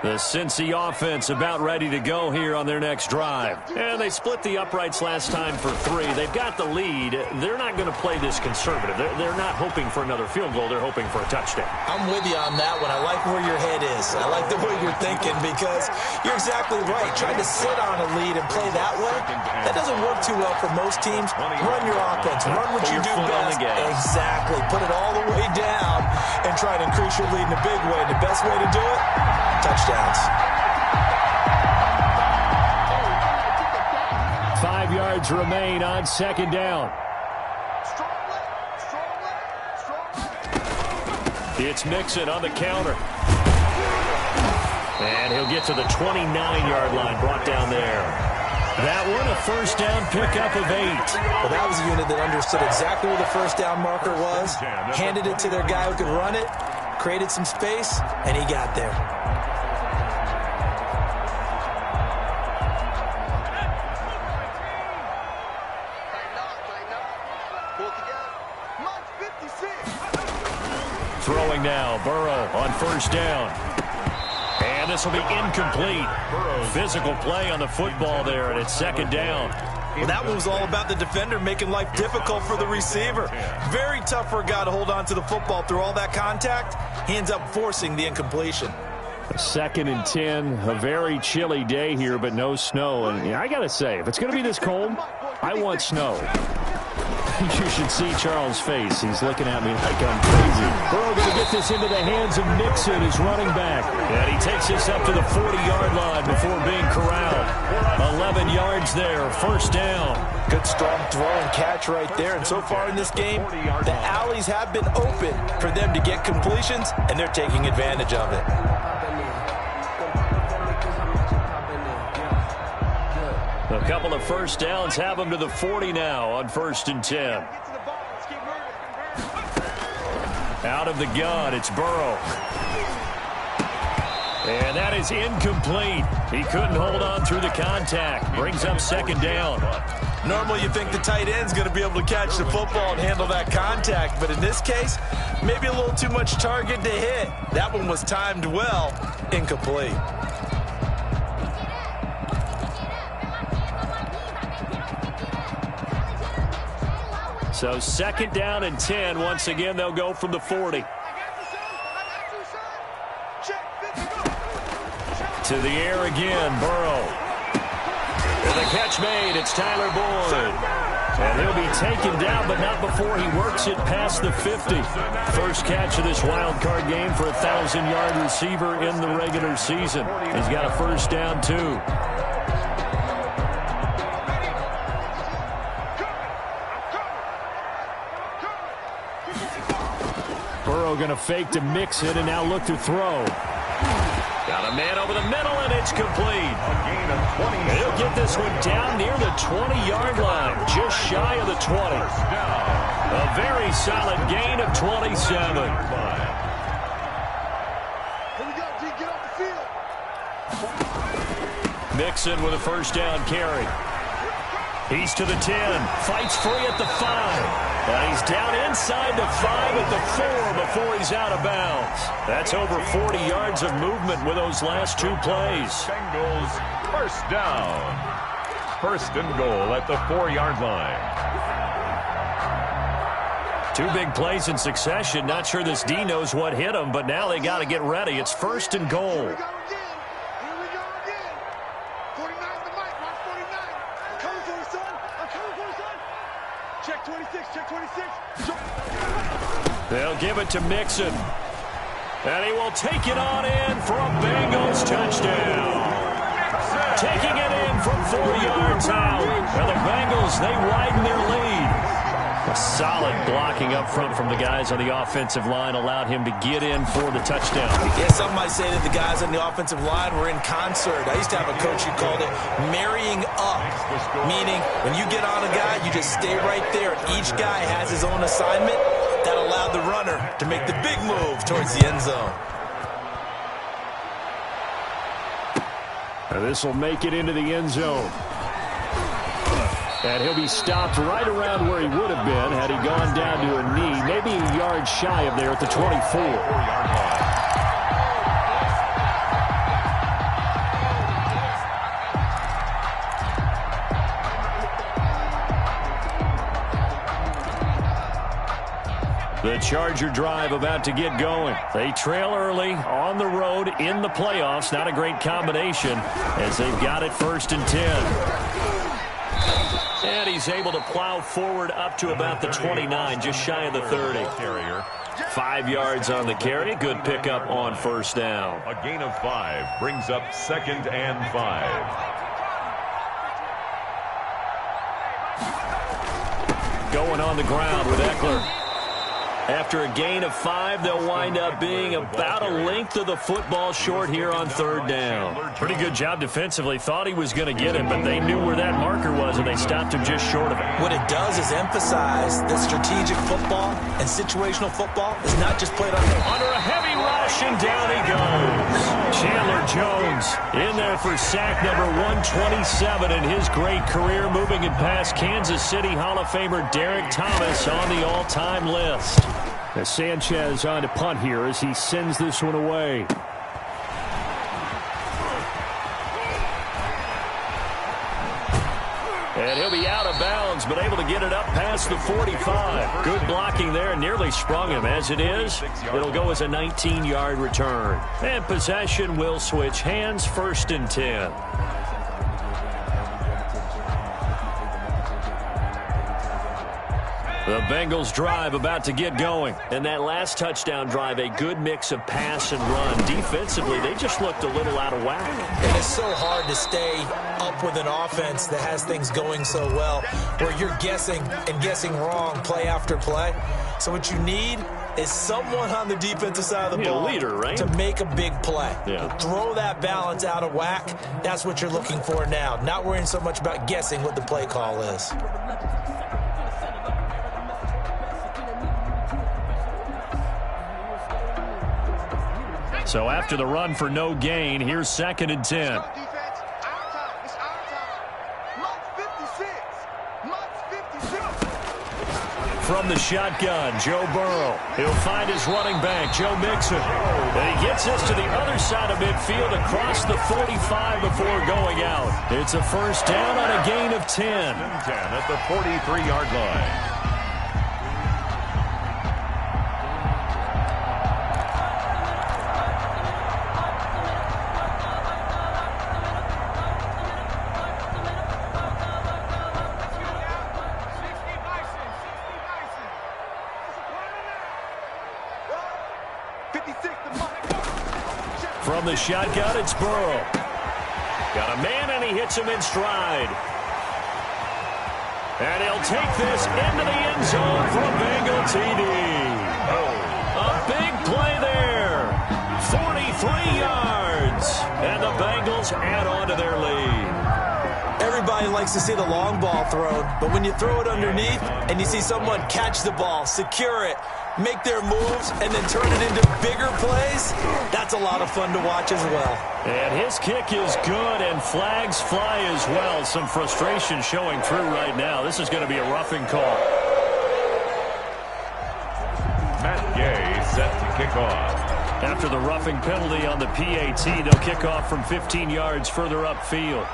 The Cincy offense about ready to go here on their next drive. And they split the uprights last time for 3. They've got the lead. They're not going to play this conservative. They're not hoping for another field goal. They're hoping for a touchdown. I'm with you on that one. I like where your head is. I like the way you're thinking because you're exactly right. Trying to sit on a lead and play that way, that doesn't work too well for most teams. Run your offense. Run what you do best. Exactly. Put it all the way down and try to increase your lead in a big way. The best way to do it, touchdowns. 5 yards remain on second down. It's Mixon on the counter. And he'll get to the 29-yard line, brought down there. That one, a first down pickup of 8. Well, that was a unit that understood exactly where the first down marker was, handed it to their guy who could run it, created some space, and he got there. Throwing now, Burrow on first down. And this will be incomplete. Physical play on the football there, and it's second down. Well, that one was all about the defender making life difficult for the receiver. Very tough for a guy to hold on to the football through all that contact. He ends up forcing the incompletion. Second and 10, a very chilly day here, but no snow. And I got to say, if it's going to be this cold, I want snow. You should see Charles' face. He's looking at me like I'm crazy. Burrow going to get this into the hands of Mixon, his running back. And he takes this up to the 40-yard line before being corralled. 11 yards there, first down. Good strong throw and catch right there. And so far in this game, the alleys have been open for them to get completions, and they're taking advantage of it. A couple of first downs have them to the 40 now on first and 10. Out of the gun, it's Burrow. And that is incomplete. He couldn't hold on through the contact. Brings up second down. Normally you think the tight end's going to be able to catch the football and handle that contact, but in this case, maybe a little too much target to hit. That one was timed well, incomplete. So second down and 10. Once again, they'll go from the 40. To the air again, Burrow. And the catch made, it's Tyler Boyd. And he'll be taken down, but not before he works it past the 50. First catch of this wild card game for a 1,000-yard receiver in the regular season. He's got a first down, too. Burrow going to fake to Mixon and now look to throw. Got a man over the middle, and it's complete. He'll get this one down near the 20-yard line, just shy of the 20. A very solid gain of 27. Here we go, D, get off the field. Mixon with a first down carry. He's to the 10, fights free at the 5. And he's down inside the 5 at the 4 before he's out of bounds. That's over 40 yards of movement with those last two plays. Bengals first down. First and goal at the 4-yard line. Two big plays in succession. Not sure this D knows what hit him, but now they got to get ready. It's first and goal. Here we go again. 49 the mic, watch 49. I'm coming for you, son. I'm coming for you, son. Check 26, check 26. They'll give it to Mixon. And he will take it on in for a Bengals touchdown. Taking it in from 4 yards out. And the Bengals, they widen their lead. A solid blocking up front from the guys on the offensive line allowed him to get in for the touchdown. Yeah, some might say that the guys on the offensive line were in concert. I used to have a coach who called it marrying up, meaning when you get on a guy, you just stay right there. Each guy has his own assignment. That allowed the runner to make the big move towards the end zone. This will make it into the end zone. And he'll be stopped right around where he would have been had he gone down to a knee, maybe a yard shy of there at the 24. The Charger drive about to get going. They trail early on the road in the playoffs. Not a great combination as they've got it first and 10. And he's able to plow forward up to about the 29, just shy of the 30. 5 yards on the carry. Good pickup on first down. A gain of 5 brings up second and 5. Going on the ground with Eckler. After a gain of 5, they'll wind up being about a length of the football short here on third down. Pretty good job defensively. Thought he was going to get him, but they knew where that marker was, and they stopped him just short of it. What it does is emphasize that strategic football and situational football is not just played under a heavy rush, and down he goes. Chandler Jones in there for sack number 127 in his great career, moving it past Kansas City Hall of Famer Derek Thomas on the all-time list. As Sanchez on to punt here as he sends this one away. And he'll be out of bounds, but able to get it up past the 45. Good blocking there, nearly sprung him. As it is, it'll go as a 19-yard return. And possession will switch hands, 1st and 10. The Bengals drive about to get going. And that last touchdown drive, a good mix of pass and run. Defensively, they just looked a little out of whack. And it's so hard to stay up with an offense that has things going so well, where you're guessing and guessing wrong play after play. So what you need is someone on the defensive side of the ball, leader, right? To make a big play. Yeah. Throw that balance out of whack. That's what you're looking for now. Not worrying so much about guessing what the play call is. So after the run for no gain, here's 2nd and 10. From the shotgun, Joe Burrow. He'll find his running back, Joe Mixon. And he gets us to the other side of midfield across the 45 before going out. It's a 1st down on a gain of 10. 10 at the 43-yard line. From the shotgun, it's Burrow. Got a man, and he hits him in stride. And he'll take this into the end zone for a Bengal TD. A big play there. 43 yards. And the Bengals add on to their lead. Everybody likes to see the long ball thrown, but when you throw it underneath and you see someone catch the ball, secure it, make their moves, and then turn it into bigger plays, that's a lot of fun to watch as well. And his kick is good, and flags fly as well. Some frustration showing through right now. This is going to be a roughing call. Matt Gay set to kick off. After the roughing penalty on the PAT, they'll kick off from 15 yards further upfield.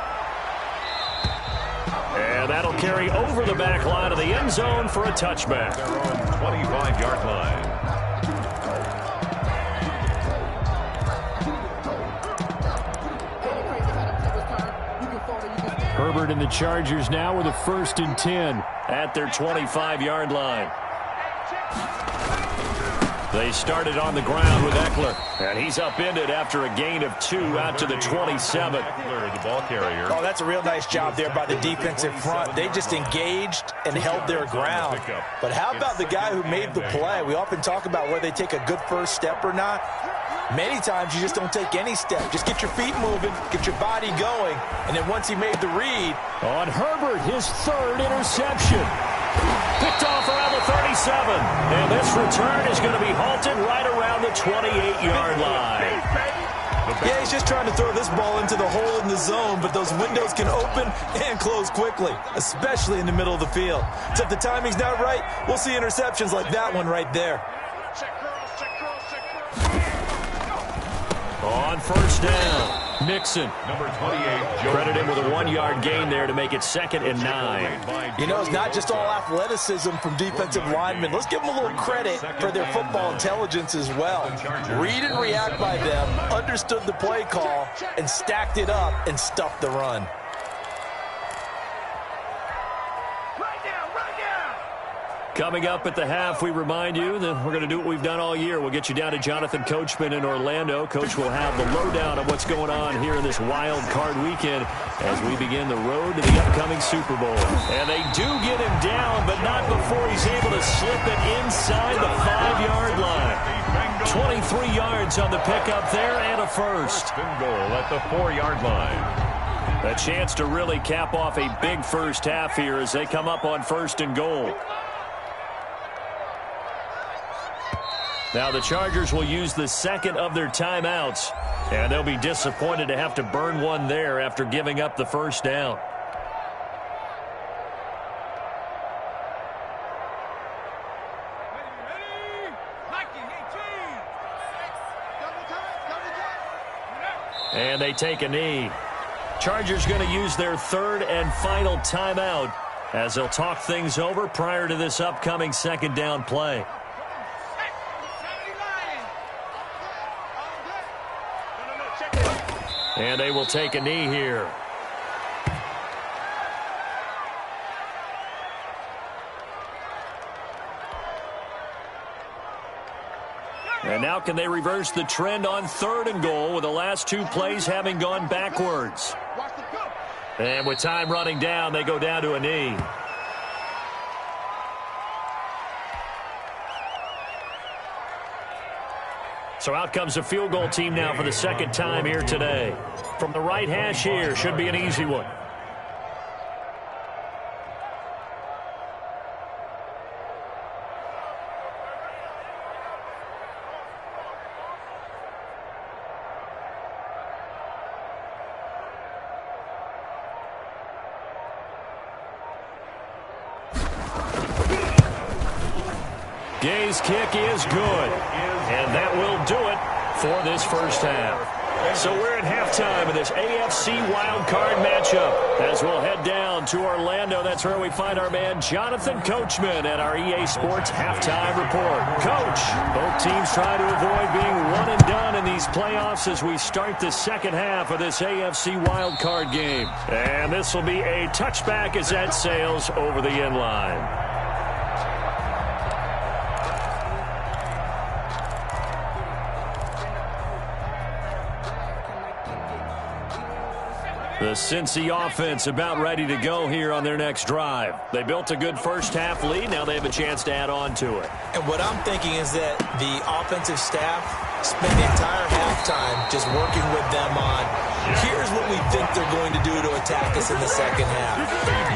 And that'll carry over the back line of the end zone for a touchback. Their own 25-yard line. Herbert and the Chargers now with a 1st and 10 at their 25-yard line. They started on the ground with Eckler, and he's upended after a gain of 2 out to the 27. Eckler, the ball carrier. Oh, that's a real nice job there by the defensive front. They just engaged and held their ground. But how about the guy who made the play? We often talk about whether they take a good first step or not. Many times you just don't take any step. Just get your feet moving, get your body going, and then once he made the read. On Herbert, his 3rd interception. Picked off around the 37. And this return is going to be halted right around the 28-yard line. Yeah, he's just trying to throw this ball into the hole in the zone, but those windows can open and close quickly, especially in the middle of the field. So if the timing's not right, we'll see interceptions like that one right there. On 1st down, Mixon. Number 28, Joe. Credit him with a 1-yard gain there to make it 2nd and 9. You know, it's not just all athleticism from defensive linemen. Let's give them a little credit for their football intelligence as well. Read and react by them, understood the play call, and stacked it up and stuffed the run. Coming up at the half, we remind you that we're going to do what we've done all year. We'll get you down to Jonathan Coachman in Orlando. Coach will have the lowdown of what's going on here in this wild card weekend as we begin the road to the upcoming Super Bowl. And they do get him down, but not before he's able to slip it inside the 5-yard line. 23 yards on the pickup there and a 1st. And goal at the 4-yard line. A chance to really cap off a big first half here as they come up on 1st and goal. Now the Chargers will use the 2nd of their timeouts, and they'll be disappointed to have to burn one there after giving up the 1st down. And they take a knee. Chargers going to use their third and final timeout as they'll talk things over prior to this upcoming second down play. And they will take a knee here. And now can they reverse the trend on 3rd and goal with the last 2 plays having gone backwards? And with time running down, they go down to a knee. So out comes the field goal team now for the second time here today. From the right hash here, should be an easy one. Gay's kick is good, and that will do it for this first half. So we're at halftime of this AFC wildcard matchup as we'll head down to Orlando. That's where we find our man Jonathan Coachman at our EA Sports Halftime Report. Coach, both teams try to avoid being one and done in these playoffs as we start the second half of this AFC wildcard game. And this will be a touchback as that sails over the end line. The Cincy offense about ready to go here on their next drive. They built a good first half lead. Now they have a chance to add on to it. And what I'm thinking is that the offensive staff spent the entire halftime just working with them on, here's what we think they're going to do to attack us in the second half.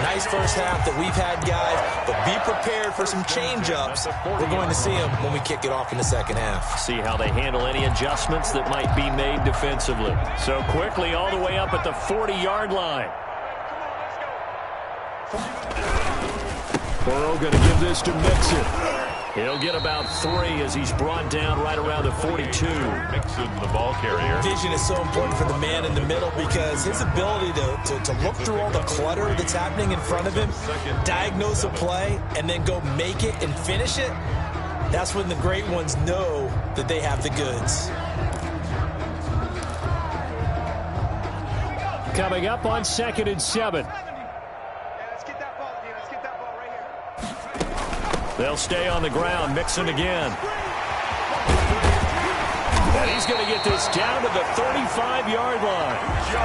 Nice first half that we've had, guys, but be prepared for some change-ups. We're going to see them when we kick it off in the second half. See how they handle any adjustments that might be made defensively. So quickly all the way up at the 40-yard line. Burrow going to give this to Mixon. He'll get about 3 as he's brought down right around the 42. Mixon, the ball carrier. Vision is so important for the man in the middle because his ability to look through all the clutter that's happening in front of him, diagnose a play, and then go make it and finish it, that's when the great ones know that they have the goods. Coming up on 2nd and 7. They'll stay on the ground. Mixon again. And he's going to get this down to the 35-yard line.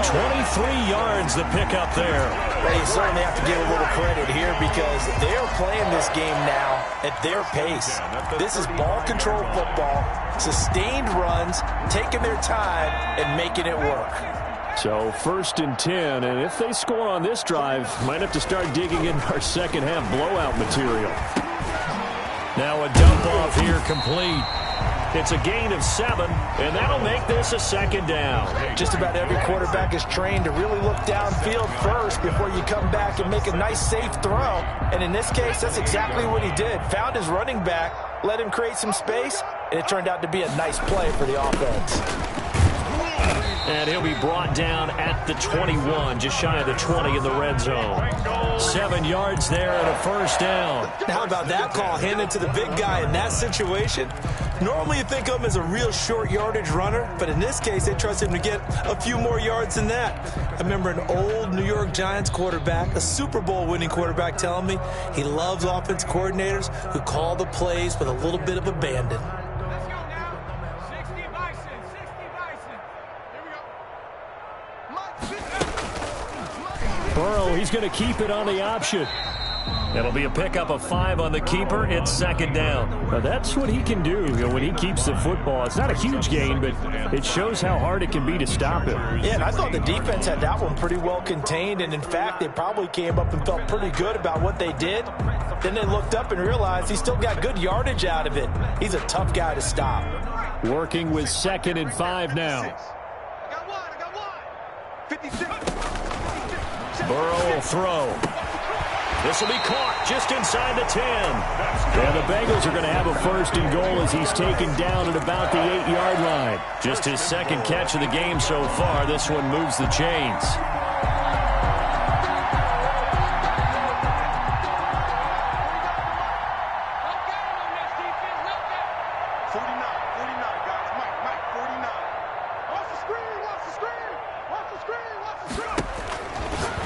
23 yards the pickup there. Well, you certainly have to give a little credit here because they're playing this game now at their pace. This is ball control football, sustained runs, taking their time, and making it work. So 1st and 10, and if they score on this drive, might have to start digging in our second half blowout material. Now a dump off here complete. It's a gain of 7, and that'll make this a second down. Just about every quarterback is trained to really look downfield first before you come back and make a nice, safe throw. And in this case, that's exactly what he did. Found his running back, let him create some space, and it turned out to be a nice play for the offense. And he'll be brought down at the 21, just shy of the 20 in the red zone. 7 yards there and a first down. How about that call handed to the big guy in that situation? Normally you think of him as a real short yardage runner, but in this case they trust him to get a few more yards than that. I remember an old New York Giants quarterback, a Super Bowl winning quarterback, telling me he loves offense coordinators who call the plays with a little bit of abandon. Burrow, he's going to keep it on the option. It'll be a pickup of 5 on the keeper. It's second down. Now that's what he can do when he keeps the football. It's not a huge gain, but it shows how hard it can be to stop him. Yeah, and I thought the defense had that one pretty well contained, and in fact, they probably came up and felt pretty good about what they did. Then they looked up and realized he still got good yardage out of it. He's a tough guy to stop. Working with 2nd and 5 now. I got one. 56. Burrow will throw. This will be caught just inside the 10. And the Bengals are going to have a first and goal as he's taken down at about the 8-yard line. Just his second catch of the game so far. This one moves the chains.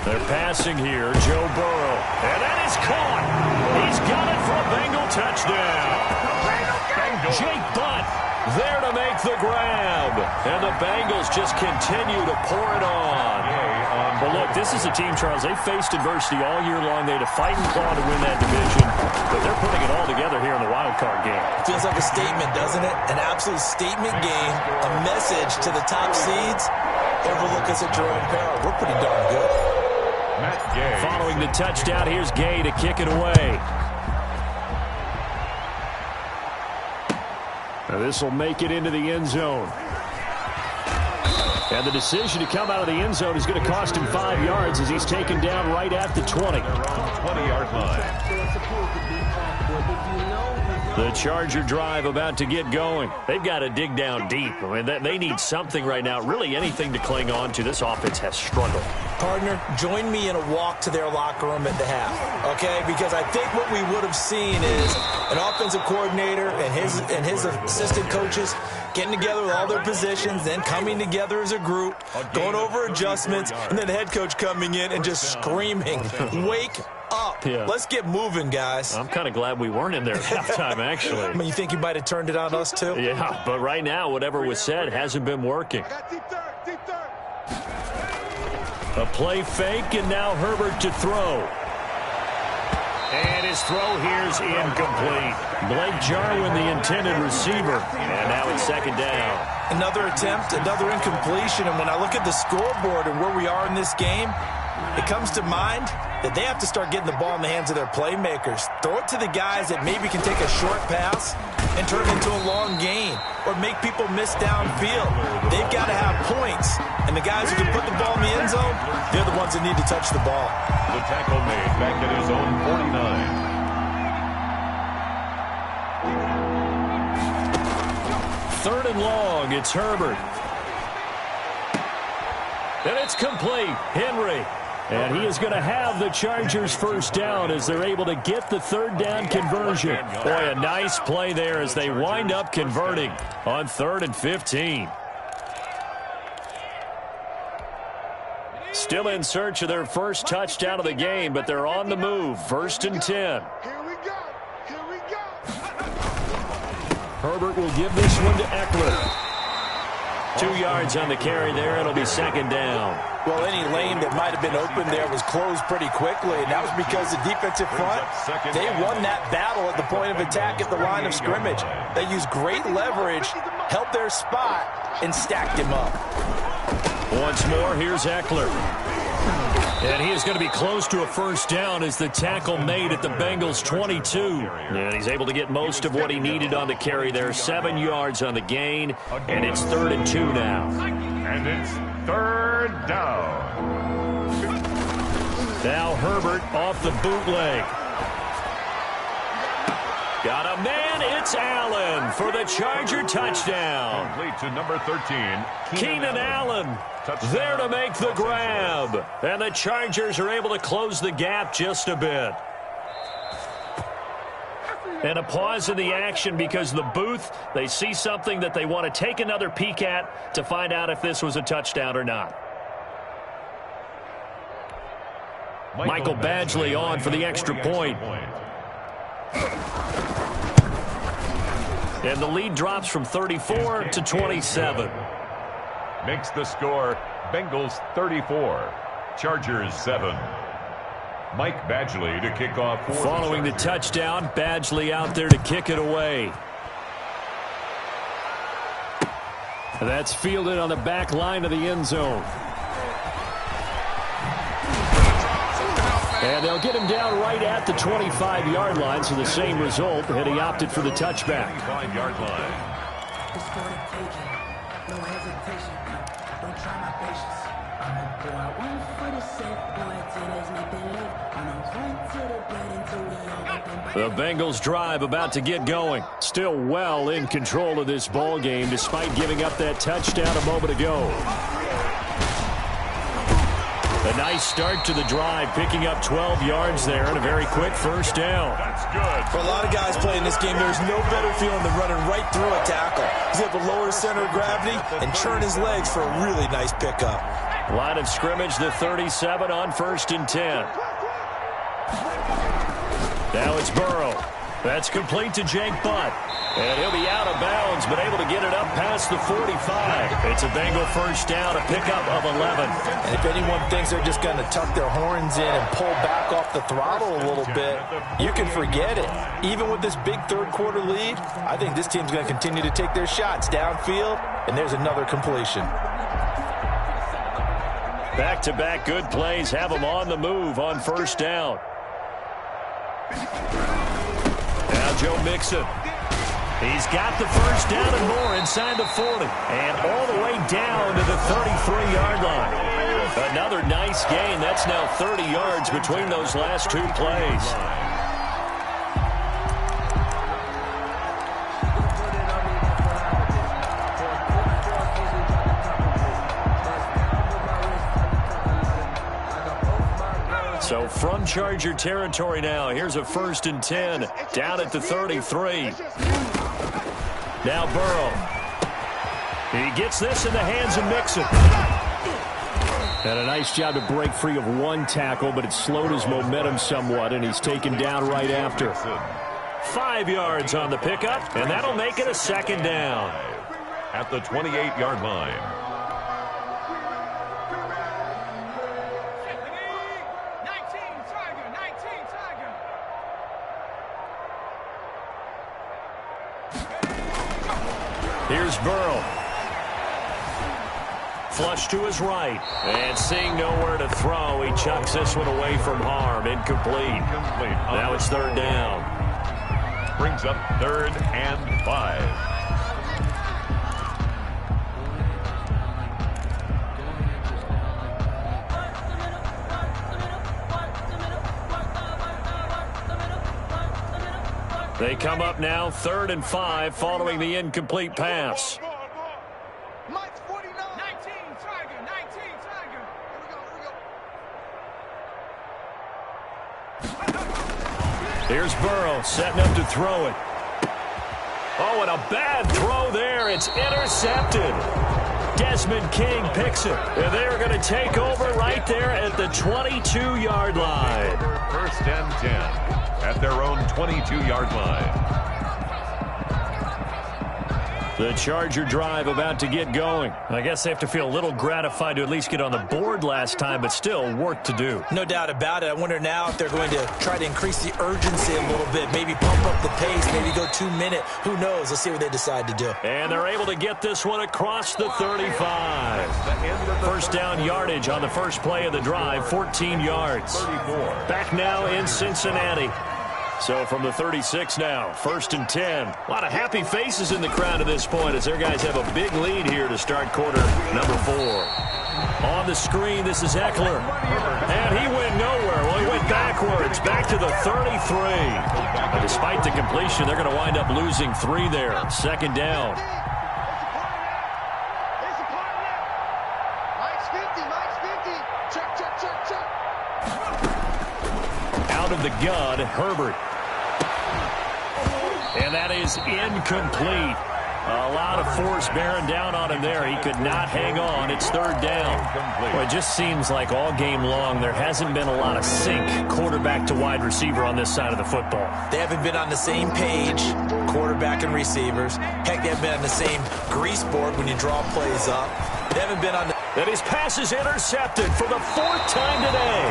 They're passing here, Joe Burrow. And that is caught. He's got it for a Bengal touchdown. Jake Butt there to make the grab. And the Bengals just continue to pour it on. But look, this is a team, Charles, they faced adversity all year long. They had to fight and claw to win that division. But they're putting it all together here in the wild card game. Feels like a statement, doesn't it? An absolute statement game. A message to the top seeds. Overlook us at your own peril. We're pretty darn good. Following the touchdown, here's Gay to kick it away. Now this will make it into the end zone. And the decision to come out of the end zone is going to cost him 5 yards as he's taken down right at the 20. 20-yard line. The Charger drive about to get going. They've got to dig down deep. I mean, they need something right now, really anything to cling on to. This offense has struggled. Partner, join me in a walk to their locker room at the half, okay? Because I think what we would have seen is an offensive coordinator and his assistant coaches getting together with all their positions, then coming together as a group, going over adjustments, and then the head coach coming in and just screaming, wake up. Yeah. Let's get moving, guys. I'm kind of glad we weren't in there at halftime, actually. I mean, you think you might have turned it on us, too? Yeah, but right now, whatever was said hasn't been working. A play fake, and now Herbert to throw. And his throw here's incomplete. Blake Jarwin, the intended receiver. And now it's second down. Another attempt, another incompletion. And when I look at the scoreboard and where we are in this game, it comes to mind that they have to start getting the ball in the hands of their playmakers. Throw it to the guys that maybe can take a short pass and turn it into a long gain or make people miss downfield. They've got to have points. And the guys who can put the ball in the end zone, they're the ones that need to touch the ball. The tackle made back at his own 49. Third and long, it's Herbert. And it's complete. Henry. And he is going to have the Chargers first down as they're able to get the third down conversion. Boy, a nice play there as they wind up converting on 3rd and 15. Still in search of their first touchdown of the game, but they're on the move. 1st and 10. Here we go. Here we go. Herbert will give this one to Eckler. 2 yards on the carry there. It'll be second down. Well, any lane that might have been open there was closed pretty quickly, and that was because the defensive front, they won that battle at the point of attack at the line of scrimmage. They used great leverage, held their spot, and stacked him up. Once more, here's Eckler. And he is going to be close to a first down as the tackle made at the Bengals' 22. And he's able to get most of what he needed on the carry there. 7 yards on the gain, and it's 3rd and 2 now. And it's 3rd down. Now Herbert off the bootleg. Got a man, it's Allen for the Charger touchdown. Complete to number 13, Keenan Allen there to make the grab. And the Chargers are able to close the gap just a bit. And a pause in the action because the booth, they see something that they want to take another peek at to find out if this was a touchdown or not. Michael Badgley on for the extra point. And the lead drops from 34 to 27. Makes the score Bengals 34, Chargers 7. Mike Badgley to kick off. Following the touchdown, Badgley out there to kick it away. That's fielded on the back line of the end zone. And they'll get him down right at the 25-yard line, so the same result, and he opted for the touchback. 25-yard line. The Bengals drive about to get going. Still well in control of this ball game despite giving up that touchdown a moment ago. A nice start to the drive, picking up 12 yards there and a very quick first down. That's good. For a lot of guys playing this game, there's no better feeling than running right through a tackle. He's able to lower his center of gravity and churn his legs for a really nice pickup. Line of scrimmage, the 37 on 1st and 10. Now it's Burrow. That's complete to Jake Butt. And he'll be out of bounds, but able to get it up past the 45. It's a Bengal first down, a pickup of 11. And if anyone thinks they're just going to tuck their horns in and pull back off the throttle a little bit, you can forget it. Even with this big third-quarter lead, I think this team's going to continue to take their shots downfield, and there's another completion. Back-to-back good plays have them on the move on first down. Now Joe Mixon. He's got the first down and more inside the 40. And all the way down to the 33-yard line. Another nice gain. That's now 30 yards between those last two plays. So from Charger territory now, here's a 1st and 10 down at the 33. Now Burrow. He gets this in the hands of Mixon. And a nice job to break free of one tackle, but it slowed his momentum somewhat, and he's taken down right after. 5 yards on the pickup, and that'll make it a 2nd down. At the 28-yard line. Here's Burrow. Flush to his right. And seeing nowhere to throw, he chucks this one away from harm. Incomplete. Now it's 3rd down. Brings up 3rd and 5. They come up now 3rd and 5 following the incomplete pass. Mike's 49. 19, Tiger. 19, Tiger. Here we go. Here's Burrow setting up to throw it. Oh, and a bad throw there. It's intercepted. Desmond King picks it. And they're going to take over right there at the 22-yard line. 1st and 10. At their own 22-yard line. The Charger drive about to get going. I guess they have to feel a little gratified to at least get on the board last time, but still work to do. No doubt about it. I wonder now if they're going to try to increase the urgency a little bit, maybe pump up the pace, maybe go 2-minute. Who knows? Let's see what they decide to do. And they're able to get this one across the 35. First down yardage on the first play of the drive, 14 yards. Back now in Cincinnati. So from the 36 now, 1st and 10. A lot of happy faces in the crowd at this point as their guys have a big lead here to start quarter number 4. On the screen, this is Eckler. And he went nowhere. Well, he went backwards, back to the 33. And despite the completion, they're going to wind up losing 3 there. 2nd down. Mike's 50. Mike's 50. Check, check, check, check. Out of the gun, Herbert. And that is incomplete. A lot of force bearing down on him there. He could not hang on. It's 3rd down. Well, it just seems like all game long there hasn't been a lot of sync quarterback to wide receiver on this side of the football. They haven't been on the same page, quarterback and receivers. Heck, they haven't been on the same grease board when you draw plays up. They haven't been on the... And his pass is intercepted for the 4th time today.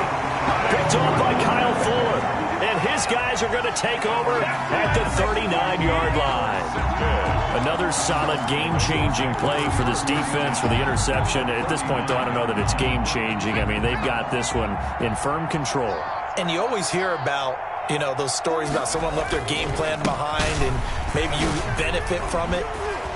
Picked off by Kyle Fuller. And his guys are going to take over at the 39-yard line. Another solid game-changing play for this defense with the interception. At this point, though, I don't know that it's game-changing. I mean, they've got this one in firm control. And you always hear about, you know, those stories about someone left their game plan behind and maybe you benefit from it.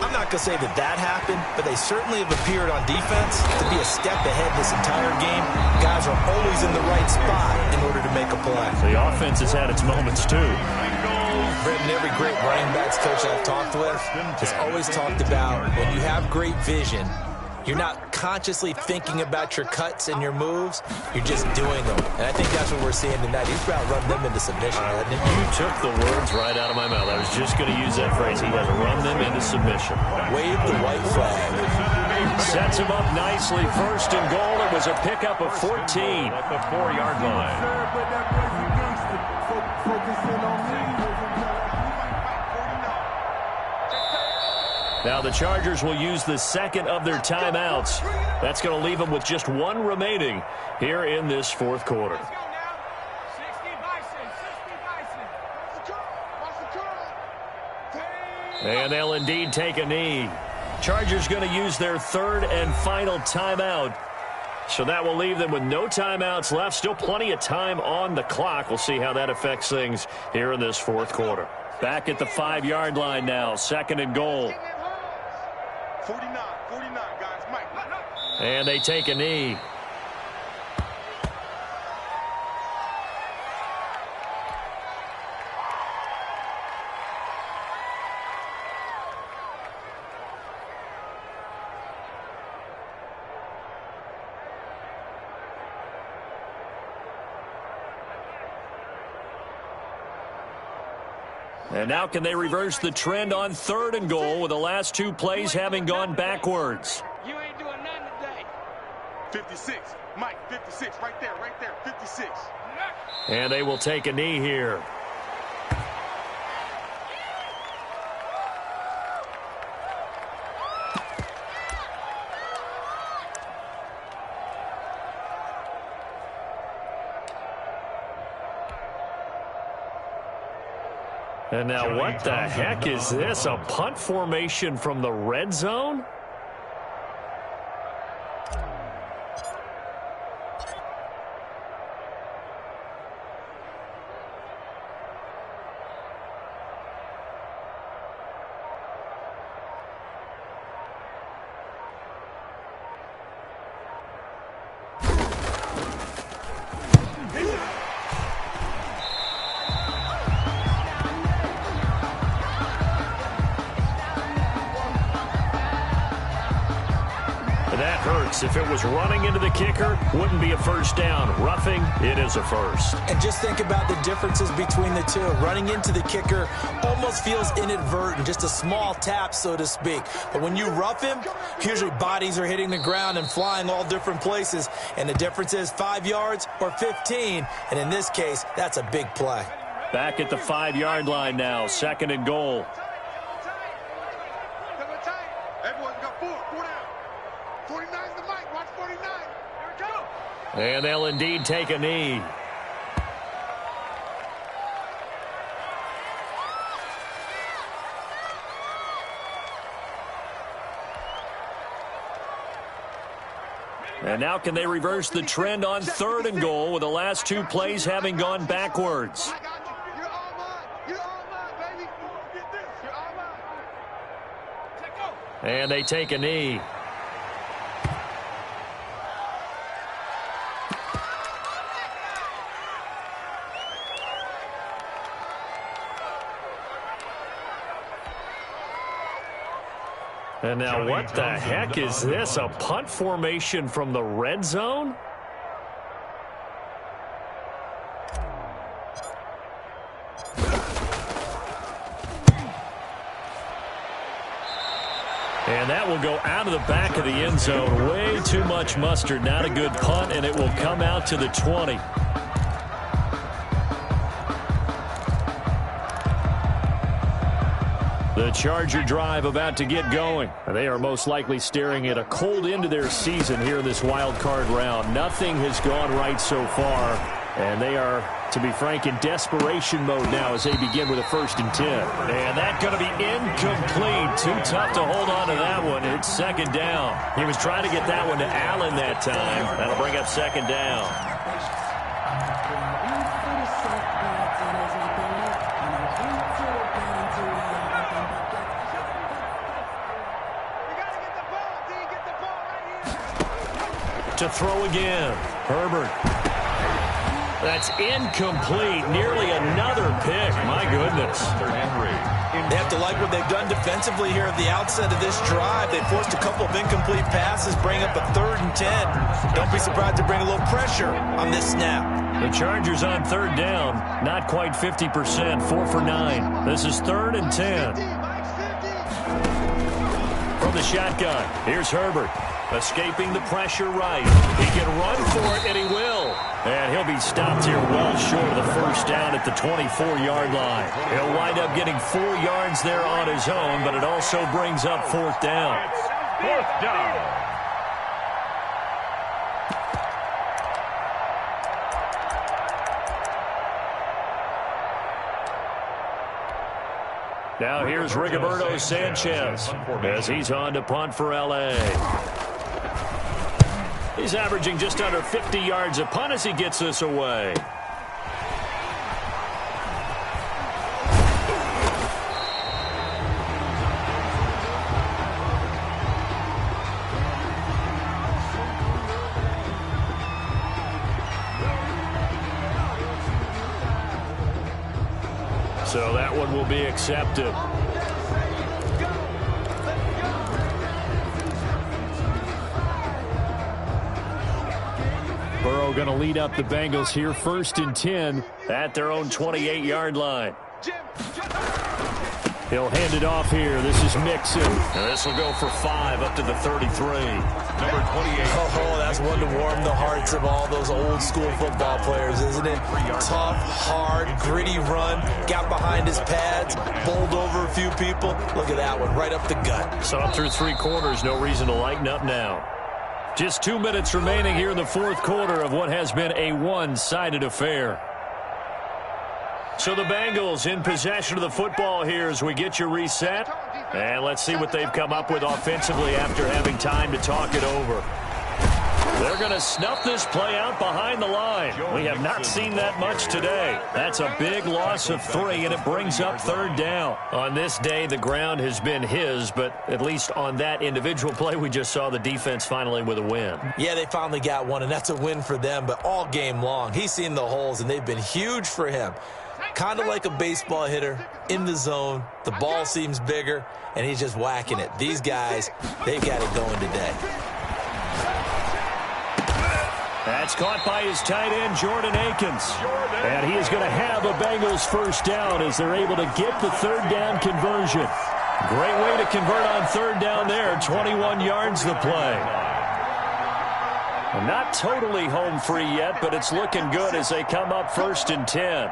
I'm not not going to say that happened, but they certainly have appeared on defense to be a step ahead this entire game. Guys are always in the right spot in order to make a play. The offense has had its moments, too. Brenton, every great running backs coach I've talked with has always talked about when you have great vision, you're not consciously thinking about your cuts and your moves. You're just doing them. And I think that's what we're seeing tonight. He's about to run them into submission, hasn't he? You took the words right out of my mouth. I was just going to use that phrase. He has run them into submission. Wave the white flag. Sets him up nicely. First and goal. It was a pickup of 14. At the 4-yard line. Now the Chargers will use the second of their timeouts. That's going to leave them with just one remaining here in this fourth quarter. And they'll indeed take a knee. Chargers going to use their third and final timeout. So that will leave them with no timeouts left. Still plenty of time on the clock. We'll see how that affects things here in this fourth quarter. Back at the 5-yard line now. Second and goal. 49, guys. Mike. And they take a knee. And now can they reverse the trend on third and goal with the last two plays having gone backwards? You ain't doing nothing today. 56. Mike, 56. Right there. 56. And they will take a knee here. And now what the heck is this? A punt formation from the red zone? If it was running into the kicker, wouldn't be a first down. Roughing, it is a first. And just think about the differences between the two. Running into the kicker almost feels inadvertent, just a small tap, so to speak. But when you rough him, usually bodies are hitting the ground and flying all different places. And the difference is 5 yards or 15. And in this case, that's a big play. Back at the 5-yard line now, second and goal. Everyone's got 4 down. 49's the mic. Watch 49. Here we go. And they'll indeed take a knee. And now can they reverse the trend on third and goal with the last two plays having gone backwards? I got you. You're all mine. You're all mine, baby. Get this. You're all mine. Take go. And they take a knee. And now what the heck is this? A punt formation from the red zone? And that will go out of the back of the end zone. Way too much mustard. Not a good punt, and it will come out to the 20. The Charger drive about to get going. They are most likely staring at a cold end to their season here in this wild card round. Nothing has gone right so far, and they are, to be frank, in desperation mode now as they begin with a 1st and 10. And that's going to be incomplete. Too tough to hold on to that one. It's second down. He was trying to get that one to Allen that time. That'll bring up second down. To throw again. Herbert. That's incomplete. Nearly another pick. My goodness. They have to like what they've done defensively here at the outset of this drive. They forced a couple of incomplete passes, bring up a 3rd and 10. Don't be surprised to bring a little pressure on this snap. The Chargers on 3rd down. Not quite 50%. 4 for 9. This is 3rd and 10. From the shotgun, here's Herbert. Escaping the pressure right. He can run for it, and he will. And he'll be stopped here well short of the 1st down at the 24-yard line. He'll wind up getting 4 yards there on his own, but it also brings up 4th down. 4th down. Now here's Rigoberto Sanchez as he's on to punt for L.A. He's averaging just under 50 yards a punt as he gets this away. So that one will be accepted. Burrow going to lead up the Bengals here, 1st and 10 at their own 28-yard line. He'll hand it off here. This is Mixon. And this will go for 5 up to the 33. Number 28. Oh, that's one to warm the hearts of all those old-school football players, isn't it? Tough, hard, gritty run. Got behind his pads, bowled over a few people. Look at that one, right up the gut. Saw through 3 quarters. No reason to lighten up now. Just 2 minutes remaining here in the 4th quarter of what has been a one-sided affair. So the Bengals in possession of the football here as we get you reset. And let's see what they've come up with offensively after having time to talk it over. They're going to snuff this play out behind the line. We have not seen that much today. That's a big loss of 3, and it brings up 3rd down. On this day, the ground has been his, but at least on that individual play, we just saw the defense finally with a win. Yeah, they finally got one, and that's a win for them, but all game long, he's seen the holes, and they've been huge for him. Kind of like a baseball hitter in the zone. The ball seems bigger, and he's just whacking it. These guys, they've got it going today. That's caught by his tight end, Jordan Akins. And he is going to have a Bengals 1st down as they're able to get the 3rd down conversion. Great way to convert on 3rd down there. 21 yards the play. Well, not totally home free yet, but it's looking good as they come up 1st and 10.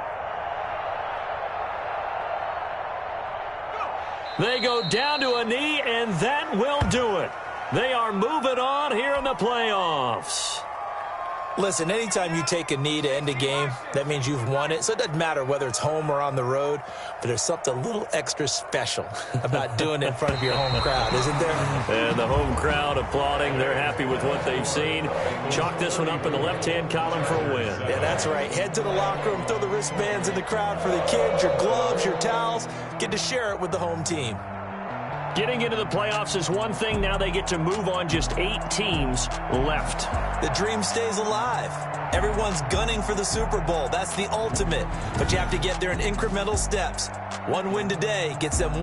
They go down to a knee, and that will do it. They are moving on here in the playoffs. Listen, anytime you take a knee to end a game, that means you've won it. So it doesn't matter whether it's home or on the road, but there's something a little extra special about doing it in front of your home crowd, isn't there? And the home crowd applauding. They're happy with what they've seen. Chalk this one up in the left-hand column for a win. Yeah, that's right. Head to the locker room, throw the wristbands in the crowd for the kids, your gloves, your towels. Get to share it with the home team. Getting into the playoffs is one thing. Now they get to move on. Just 8 teams left. The dream stays alive. Everyone's gunning for the Super Bowl. That's the ultimate. But you have to get there in incremental steps. One win today gets them